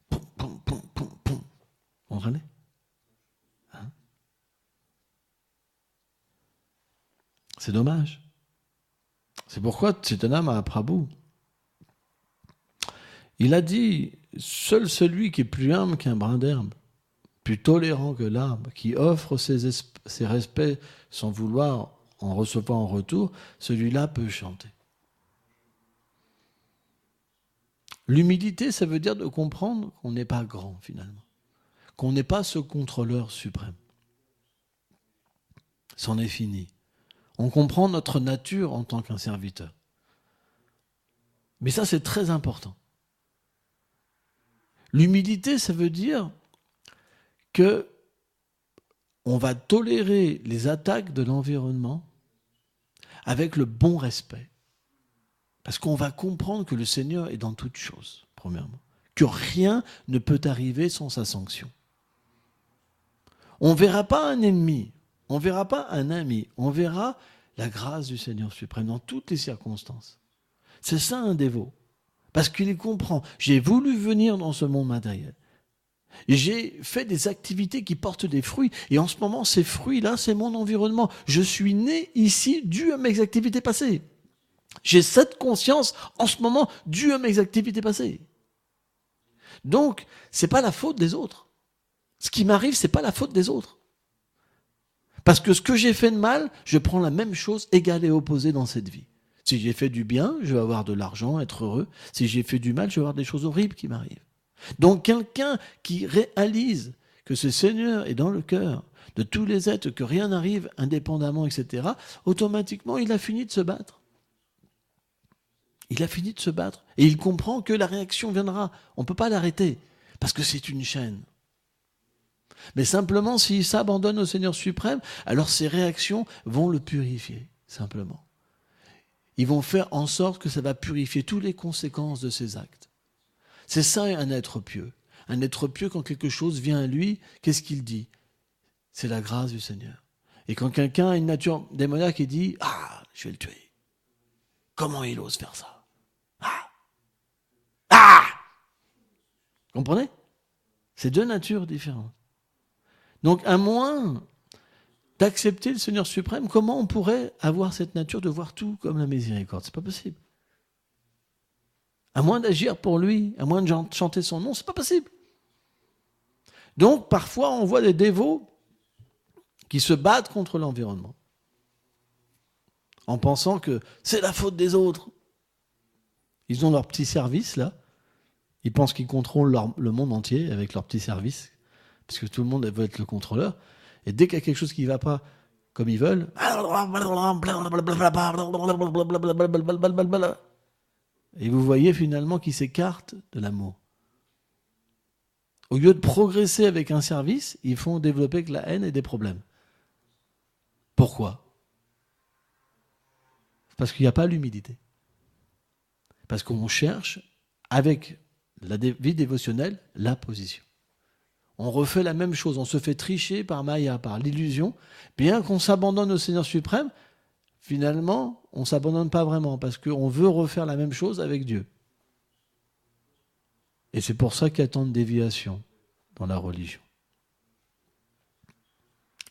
Poum, poum, poum, poum, poum. Vous comprenez? Hein? C'est dommage. C'est pourquoi Chaitanya Mahaprabhu, il a dit, seul celui qui est plus humble qu'un brin d'herbe, plus tolérant que l'arbre, qui offre ses respects sans vouloir en recevoir en retour, celui-là peut chanter. L'humilité, ça veut dire de comprendre qu'on n'est pas grand finalement, qu'on n'est pas ce contrôleur suprême. C'en est fini. On comprend notre nature en tant qu'un serviteur. Mais ça, c'est très important. L'humilité, ça veut dire que on va tolérer les attaques de l'environnement avec le bon respect. Parce qu'on va comprendre que le Seigneur est dans toutes choses, premièrement. Que rien ne peut arriver sans sa sanction. On ne verra pas un ennemi, on ne verra pas un ami, on verra la grâce du Seigneur suprême dans toutes les circonstances. C'est ça un dévot. Parce qu'il comprend. J'ai voulu venir dans ce monde matériel. J'ai fait des activités qui portent des fruits. Et en ce moment, ces fruits-là, c'est mon environnement. Je suis né ici dû à mes activités passées. J'ai cette conscience en ce moment dû à mes activités passées. Donc, ce n'est pas la faute des autres. Ce qui m'arrive, ce n'est pas la faute des autres. Parce que ce que j'ai fait de mal, je prends la même chose égale et opposée dans cette vie. Si j'ai fait du bien, je vais avoir de l'argent, être heureux. Si j'ai fait du mal, je vais avoir des choses horribles qui m'arrivent. Donc quelqu'un qui réalise que ce Seigneur est dans le cœur de tous les êtres, que rien n'arrive indépendamment, etc., automatiquement, il a fini de se battre. Il a fini de se battre. Et il comprend que la réaction viendra. On ne peut pas l'arrêter, parce que c'est une chaîne. Mais simplement, s'il s'abandonne au Seigneur suprême, alors ses réactions vont le purifier, simplement. Ils vont faire en sorte que ça va purifier toutes les conséquences de ses actes. C'est ça un être pieux. Un être pieux, quand quelque chose vient à lui, qu'est-ce qu'il dit? C'est la grâce du Seigneur. Et quand quelqu'un a une nature démoniaque, il dit « Ah, je vais le tuer. Comment il ose faire ça? Ah! Ah !» Comprenez? C'est deux natures différentes. Donc, à moins d'accepter le Seigneur suprême, comment on pourrait avoir cette nature de voir tout comme la miséricorde? C'est pas possible. À moins d'agir pour lui, à moins de chanter son nom, c'est pas possible. Donc, parfois, on voit des dévots qui se battent contre l'environnement, en pensant que c'est la faute des autres. Ils ont leur petit service, là. Ils pensent qu'ils contrôlent le monde entier avec leur petit service, puisque tout le monde veut être le contrôleur. Et dès qu'il y a quelque chose qui ne va pas comme ils veulent, et vous voyez finalement qu'ils s'écartent de l'amour. Au lieu de progresser avec un service, ils font développer que la haine et des problèmes. Pourquoi? Parce qu'il n'y a pas l'humilité. Parce qu'on cherche, avec la vie dévotionnelle, la position. On refait la même chose, on se fait tricher par Maya, par l'illusion, bien qu'on s'abandonne au Seigneur suprême, finalement, on ne s'abandonne pas vraiment, parce qu'on veut refaire la même chose avec Dieu. Et c'est pour ça qu'il y a tant de déviations dans la religion.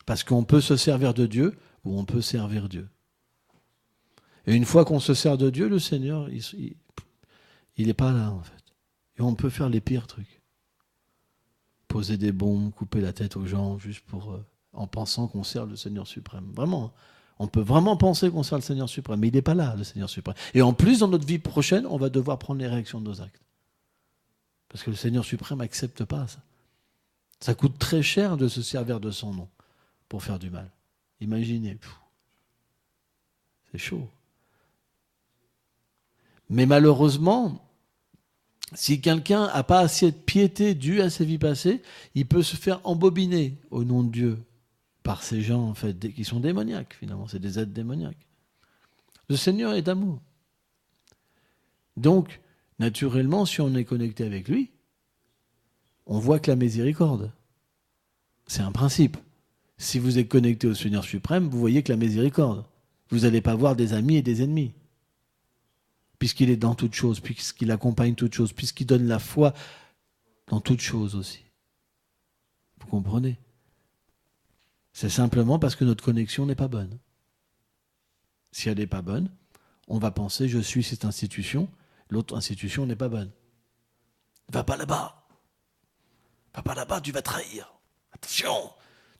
Parce qu'on peut se servir de Dieu, ou on peut servir Dieu. Et une fois qu'on se sert de Dieu, le Seigneur, il n'est pas là, en fait. Et on peut faire les pires trucs. Poser des bombes, couper la tête aux gens, juste pour, en pensant qu'on sert le Seigneur suprême. Vraiment. On peut vraiment penser qu'on sert le Seigneur suprême, mais il n'est pas là, le Seigneur suprême. Et en plus, dans notre vie prochaine, on va devoir prendre les réactions de nos actes. Parce que le Seigneur suprême n'accepte pas ça. Ça coûte très cher de se servir de son nom pour faire du mal. Imaginez. C'est chaud. Mais malheureusement, si quelqu'un n'a pas assez de piété due à ses vies passées, il peut se faire embobiner au nom de Dieu par ces gens en fait, qui sont démoniaques finalement. C'est des êtres démoniaques. Le Seigneur est d'amour. Donc, naturellement, si on est connecté avec lui, on voit que la miséricorde, c'est un principe. Si vous êtes connecté au Seigneur suprême, vous voyez que la miséricorde. Vous n'allez pas voir des amis et des ennemis. Puisqu'il est dans toutes choses, puisqu'il accompagne toutes choses, puisqu'il donne la foi dans toutes choses aussi. Vous comprenez? C'est simplement parce que notre connexion n'est pas bonne. Si elle n'est pas bonne, on va penser « je suis cette institution », l'autre institution n'est pas bonne. Va pas là-bas. Va pas là-bas, tu vas trahir. Attention,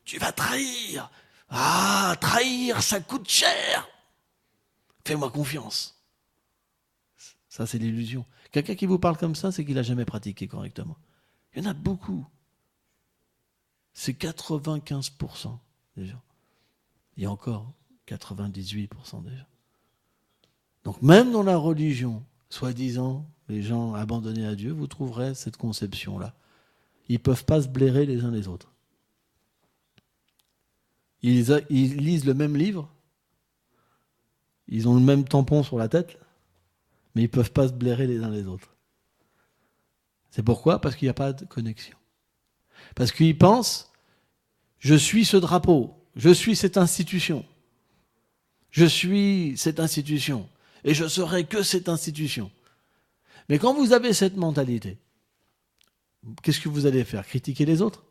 tu vas trahir. Ah, trahir, ça coûte cher. Fais-moi confiance. Ça, c'est l'illusion. Quelqu'un qui vous parle comme ça, c'est qu'il n'a jamais pratiqué correctement. Il y en a beaucoup. C'est 95% des gens. Et encore 98% des gens. Donc même dans la religion, soi-disant, les gens abandonnés à Dieu, vous trouverez cette conception-là. Ils ne peuvent pas se blairer les uns les autres. Ils lisent le même livre, ils ont le même tampon sur la tête, mais ils ne peuvent pas se blairer les uns les autres. C'est pourquoi? Parce qu'il n'y a pas de connexion. Parce qu'ils pensent, je suis ce drapeau, je suis cette institution, je suis cette institution, et je serai que cette institution. Mais quand vous avez cette mentalité, qu'est-ce que vous allez faire? Critiquer les autres?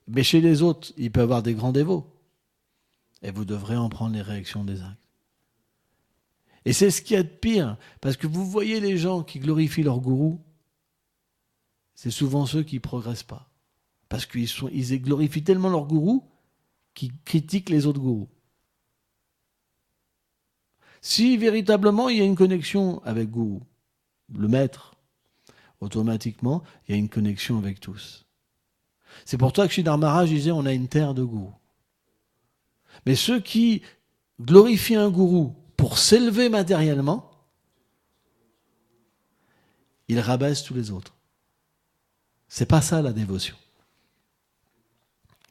Mais chez les autres, il peut y avoir des grands dévots. Et vous devrez en prendre les réactions des actes. Et c'est ce qu'il y a de pire, parce que vous voyez les gens qui glorifient leur gourou, c'est souvent ceux qui ne progressent pas. Parce qu'ils glorifient tellement leur gourou qu'ils critiquent les autres gourous. Si véritablement il y a une connexion avec gourou, le maître, automatiquement, il y a une connexion avec tous. C'est pour ça que Sridhar Maharaj disait on a une terre de gourous. Mais ceux qui glorifient un gourou pour s'élever matériellement, ils rabaissent tous les autres. C'est pas ça la dévotion.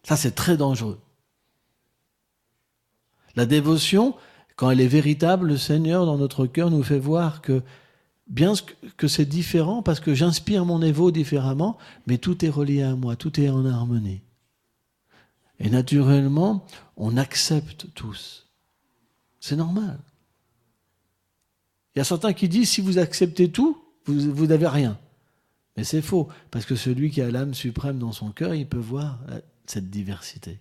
Ça, c'est très dangereux. La dévotion, quand elle est véritable, le Seigneur dans notre cœur nous fait voir que bien que c'est différent parce que j'inspire mon évo différemment, mais tout est relié à moi, tout est en harmonie. Et naturellement, on accepte tous. C'est normal. Il y a certains qui disent si vous acceptez tout, vous n'avez rien. Mais c'est faux, parce que celui qui a l'âme suprême dans son cœur, il peut voir cette diversité.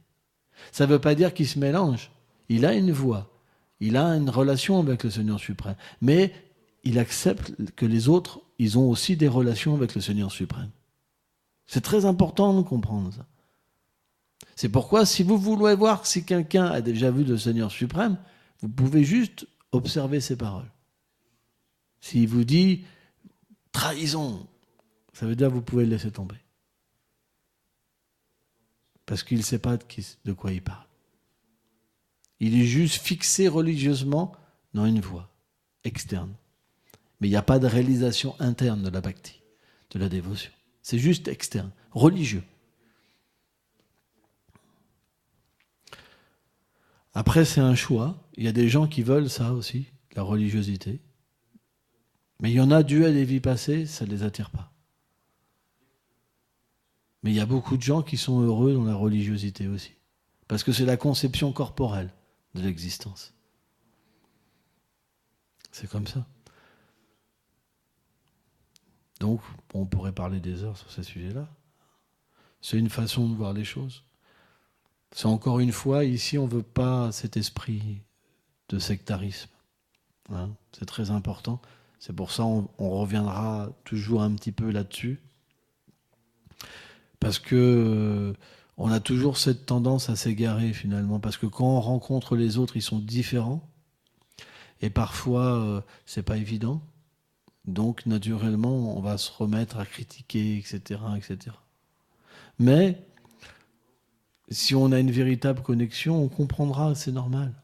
Ça ne veut pas dire qu'il se mélange. Il a une voix, il a une relation avec le Seigneur suprême, mais il accepte que les autres, ils ont aussi des relations avec le Seigneur suprême. C'est très important de comprendre ça. C'est pourquoi, si vous voulez voir si quelqu'un a déjà vu le Seigneur suprême, vous pouvez juste observer ses paroles. S'il vous dit trahison, ça veut dire que vous pouvez le laisser tomber. Parce qu'il ne sait pas de quoi il parle. Il est juste fixé religieusement dans une voie externe. Mais il n'y a pas de réalisation interne de la bhakti, de la dévotion. C'est juste externe, religieux. Après, c'est un choix. Il y a des gens qui veulent ça aussi, la religiosité. Mais il y en a, dû à des vies passées, ça ne les attire pas. Mais il y a beaucoup de gens qui sont heureux dans la religiosité aussi. Parce que c'est la conception corporelle de l'existence. C'est comme ça. Donc, on pourrait parler des heures sur ces sujets-là. C'est une façon de voir les choses. C'est encore une fois, ici, on ne veut pas cet esprit de sectarisme. Hein, c'est très important. C'est pour ça qu'on reviendra toujours un petit peu là-dessus. Parce que on a toujours cette tendance à s'égarer finalement. Parce que quand on rencontre les autres, ils sont différents. Et parfois, c'est pas évident. Donc, naturellement, on va se remettre à critiquer, etc., etc. Mais, si on a une véritable connexion, on comprendra, c'est normal.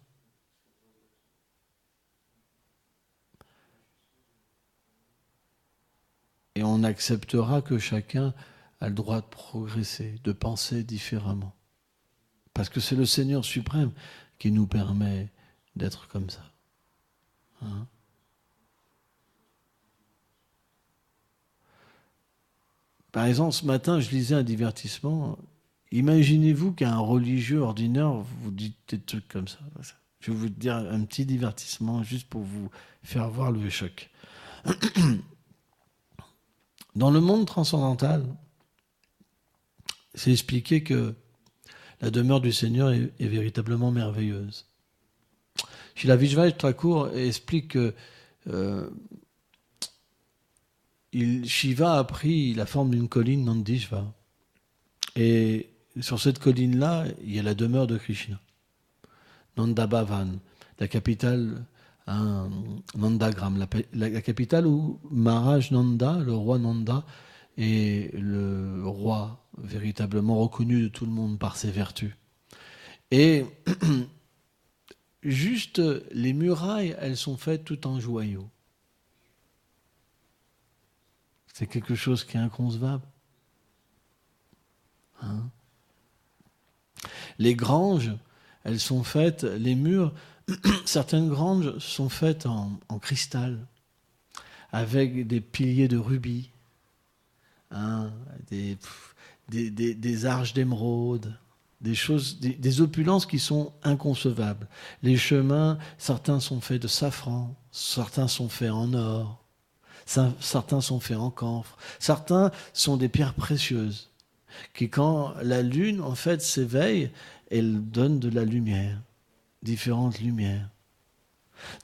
Et on acceptera que chacun a le droit de progresser, de penser différemment. Parce que c'est le Seigneur suprême qui nous permet d'être comme ça. Hein? Par exemple, ce matin, je lisais un divertissement. Imaginez-vous qu'un religieux ordinaire vous dit des trucs comme ça. Je vais vous dire un petit divertissement juste pour vous faire voir le choc. Dans le monde transcendantal, c'est expliqué que la demeure du Seigneur est véritablement merveilleuse. Srila Vishvaya Thakur explique que Shiva a pris la forme d'une colline Nandishva. Et sur cette colline-là, il y a la demeure de Krishna. Nanda Bhavan, la capitale, Nandagram, la capitale où Maharaj Nanda, le roi Nanda, est le roi véritablement reconnu de tout le monde par ses vertus. Et juste les murailles, elles sont faites tout en joyaux. C'est quelque chose qui est inconcevable. Hein? Les granges, elles sont faites, les murs, certaines granges sont faites en cristal, avec des piliers de rubis, hein, des arches d'émeraude, des choses, des opulences qui sont inconcevables. Les chemins, certains sont faits de safran, certains sont faits en or, certains sont faits en camphre, certains sont des pierres précieuses, qui quand la lune en fait s'éveille, elle donne de la lumière, différentes lumières.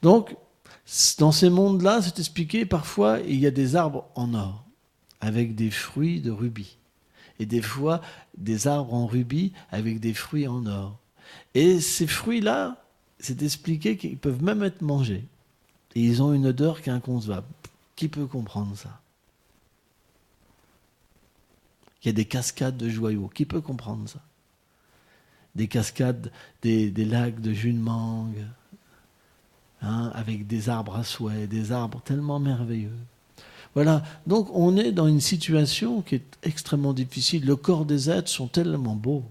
Donc, dans ces mondes-là, c'est expliqué, parfois, il y a des arbres en or, avec des fruits de rubis. Et des fois, des arbres en rubis avec des fruits en or. Et ces fruits-là, c'est expliqué qu'ils peuvent même être mangés. Et ils ont une odeur qui est inconcevable. Qui peut comprendre ça? Il y a des cascades de joyaux. Qui peut comprendre ça? Des cascades, des lacs de jus de mangue, hein, avec des arbres à souhait, des arbres tellement merveilleux. Voilà, donc on est dans une situation qui est extrêmement difficile. Le corps des êtres sont tellement beaux,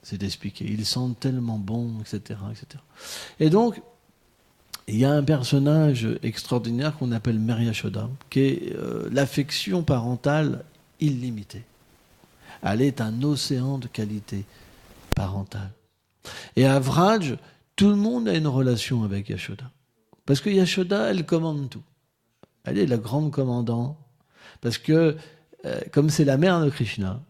c'est expliqué, ils sentent tellement bons, etc., etc. Et donc, il y a un personnage extraordinaire qu'on appelle Mère Yashoda, qui est l'affection parentale illimitée. Elle est un océan de qualité parentale. Et à Vraj, tout le monde a une relation avec Yashoda. Parce que Yashoda, elle commande tout. Elle est la grande commandante, parce que, comme c'est la mère de Krishna,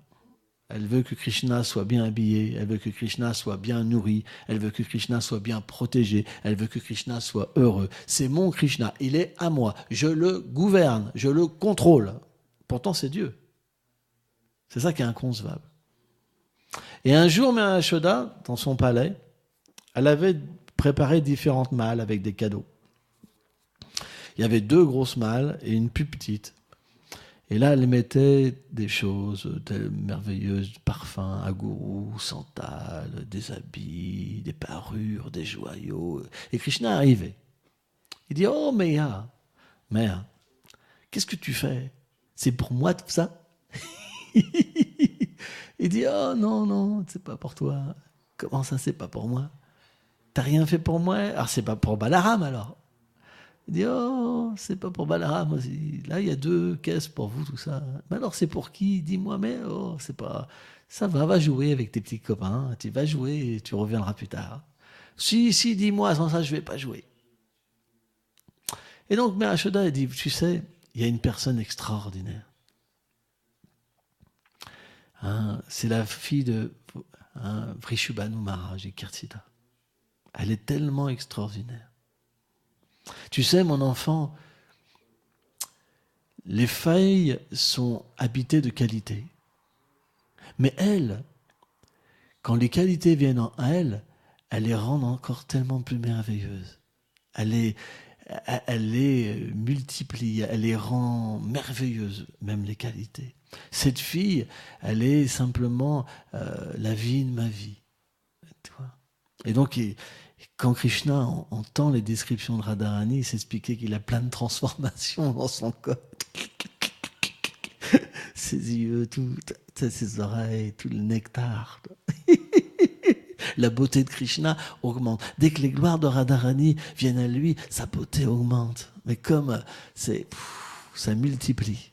elle veut que Krishna soit bien habillé, elle veut que Krishna soit bien nourri, elle veut que Krishna soit bien protégé, elle veut que Krishna soit heureux. C'est mon Krishna, il est à moi, je le gouverne, je le contrôle. Pourtant, c'est Dieu. C'est ça qui est inconcevable. Et un jour, Mère Yashoda, dans son palais, elle avait préparé différentes malles avec des cadeaux. Il y avait 2 grosses malles et une plus petite. Et là, elle mettait des choses merveilleuses, du parfum, agourou, santal, des habits, des parures, des joyaux. Et Krishna arrivait. Il dit, oh Maya, mère, qu'est-ce que tu fais? C'est pour moi tout ça? Il dit, oh non, non, c'est pas pour toi. Comment ça, c'est pas pour moi? T'as rien fait pour moi? Alors c'est pas pour Balaram alors? Il dit, oh, c'est pas pour Balaram aussi. Là, il y a 2 caisses pour vous, tout ça. Mais alors, c'est pour qui? Dis-moi, mais oh, c'est pas... Ça va jouer avec tes petits copains. Tu vas jouer et tu reviendras plus tard. Si, dis-moi, sans ça, je vais pas jouer. Et donc, Mère Yashoda, elle dit, tu sais, il y a une personne extraordinaire. Hein, c'est la fille de Vrishubhanu Maharaj et Kirtita. Elle est tellement extraordinaire. Tu sais, mon enfant, les feuilles sont habitées de qualité. Mais elle, quand les qualités viennent à elle, elle les rend encore tellement plus merveilleuses. Elle les multiplie, elle les rend merveilleuses, même les qualités. Cette fille, elle est simplement la vie de ma vie. Tu vois? Et donc, quand Krishna entend les descriptions de Radharani, il s'expliquait qu'il a plein de transformations dans son corps. Ses yeux, ses oreilles, tout le nectar. La beauté de Krishna augmente. Dès que les gloires de Radharani viennent à lui, sa beauté augmente. Mais comme ça multiplie.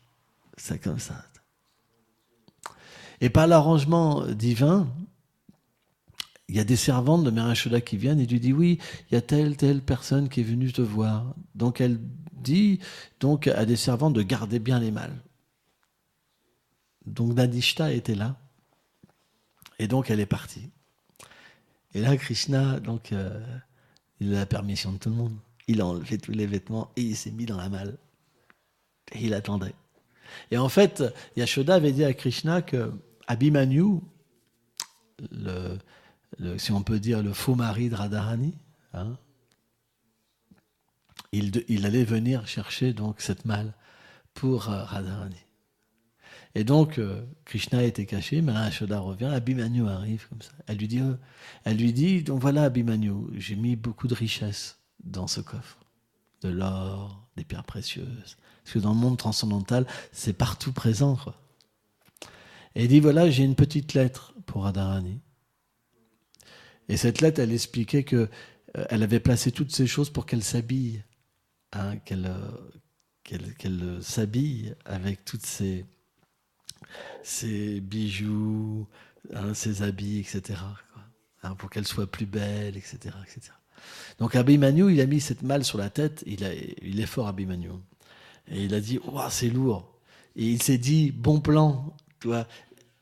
C'est comme ça. Et par l'arrangement divin, il y a des servantes de Mère Yashoda qui viennent et lui disent, oui, il y a telle personne qui est venue te voir. Donc elle dit donc à des servantes de garder bien les mâles. Donc Nadishta était là. Et donc elle est partie. Et là, Krishna, donc, il a la permission de tout le monde. Il a enlevé tous les vêtements et il s'est mis dans la malle. Et il attendait. Et en fait, Yashoda avait dit à Krishna que Abhimanyu, si on peut dire le faux mari de Radharani, hein, il allait venir chercher donc cette malle pour Radharani. Et donc, Krishna était caché, mais Yashoda revient, Abhimanyu arrive comme ça. Elle lui dit, donc voilà Abhimanyu, j'ai mis beaucoup de richesses dans ce coffre. De l'or, des pierres précieuses. Parce que dans le monde transcendantal, c'est partout présent, quoi. Et il dit, voilà, j'ai une petite lettre pour Radharani. Et cette lettre, elle expliquait que elle avait placé toutes ces choses pour qu'elle s'habille, hein, qu'elle s'habille avec toutes ses bijoux, hein, ses habits, etc., quoi. Hein, pour qu'elle soit plus belle, etc., etc. Donc Abhimanyu, il a mis cette malle sur la tête, il est fort Abhimanyu. Et il a dit, ouah, c'est lourd. Et il s'est dit, bon plan, tu vois,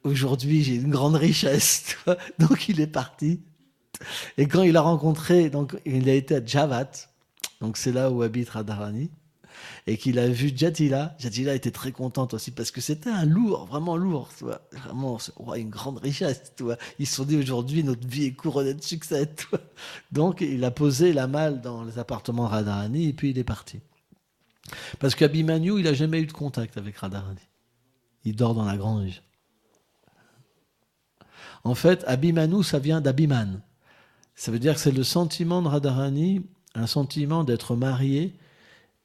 aujourd'hui j'ai une grande richesse, tu vois. Donc il est parti. Et quand il a rencontré, donc il a été à Javat, donc c'est là où habite Radharani, et qu'il a vu Jatila, Jatila était très contente aussi parce que c'était un lourd, vraiment lourd, tu vois, vraiment ouais, une grande richesse, tu vois. Ils se sont dit aujourd'hui notre vie est couronnée de succès, tu vois. Donc il a posé la malle dans les appartements de Radharani et puis il est parti. Parce qu'Abhimanyu, il n'a jamais eu de contact avec Radharani. Il dort dans la grange. En fait, Abhimanyu, ça vient d'Abhiman. Ça veut dire que c'est le sentiment de Radharani, un sentiment d'être marié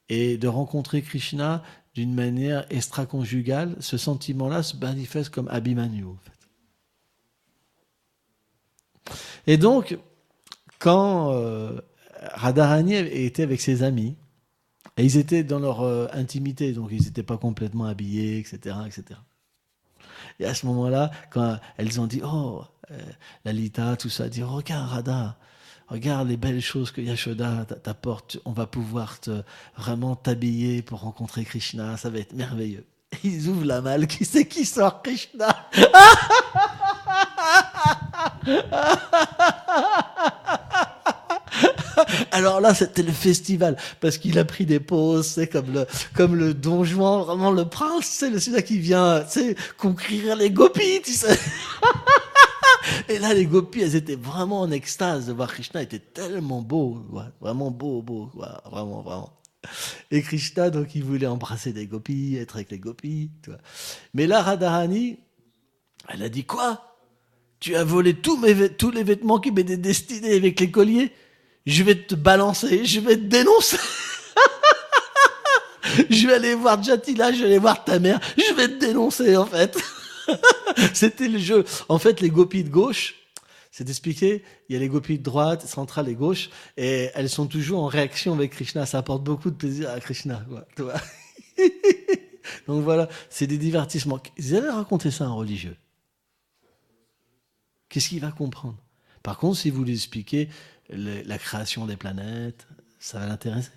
et de rencontrer Krishna d'une manière extra-conjugale. Ce sentiment-là se manifeste comme Abhimanyu, en fait. Et donc, quand Radharani était avec ses amis, et ils étaient dans leur intimité, donc ils n'étaient pas complètement habillés, etc., etc. Et à ce moment-là, quand elles ont dit, oh, Lalita, tout ça, dit, regarde Radha, regarde les belles choses que Yashoda t'apporte, on va pouvoir vraiment t'habiller pour rencontrer Krishna, ça va être merveilleux. Et ils ouvrent la malle, qui c'est qui sort Krishna? Alors là, c'était le festival, parce qu'il a pris des poses, c'est comme le Don Juan, vraiment le prince, c'est celui-là qui vient, conquérir les gopis, tu sais. Et là, les gopis, elles étaient vraiment en extase de voir Krishna, était tellement beau, ouais, vraiment beau, ouais, vraiment, vraiment. Et Krishna, donc, il voulait embrasser des gopis, être avec les gopis, tu vois. Mais là, Radharani, elle a dit, quoi? Tu as volé tous les vêtements qui m'étaient destinés avec les colliers? Je vais te balancer, je vais te dénoncer. Je vais aller voir Jatila, je vais aller voir ta mère, je vais te dénoncer, en fait. C'était le jeu. En fait, les gopis de gauche, c'est expliqué, il y a les gopis de droite, centrale et gauche, et elles sont toujours en réaction avec Krishna. Ça apporte beaucoup de plaisir à Krishna, quoi, tu vois. Donc voilà, c'est des divertissements. Ils avaient raconté ça à un religieux. Qu'est-ce qu'il va comprendre? Par contre, si vous lui expliquez la création des planètes, ça va l'intéresser.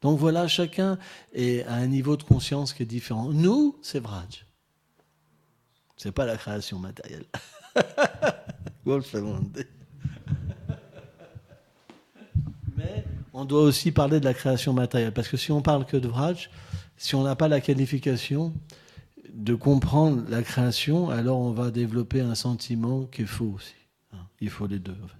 Donc voilà, chacun est à un niveau de conscience qui est différent. Nous, c'est Vraj. C'est pas la création matérielle. Mais on doit aussi parler de la création matérielle. Parce que si on parle que de Vraj, si on n'a pas la qualification de comprendre la création, alors on va développer un sentiment qui est faux aussi. Il faut les deux, en fait.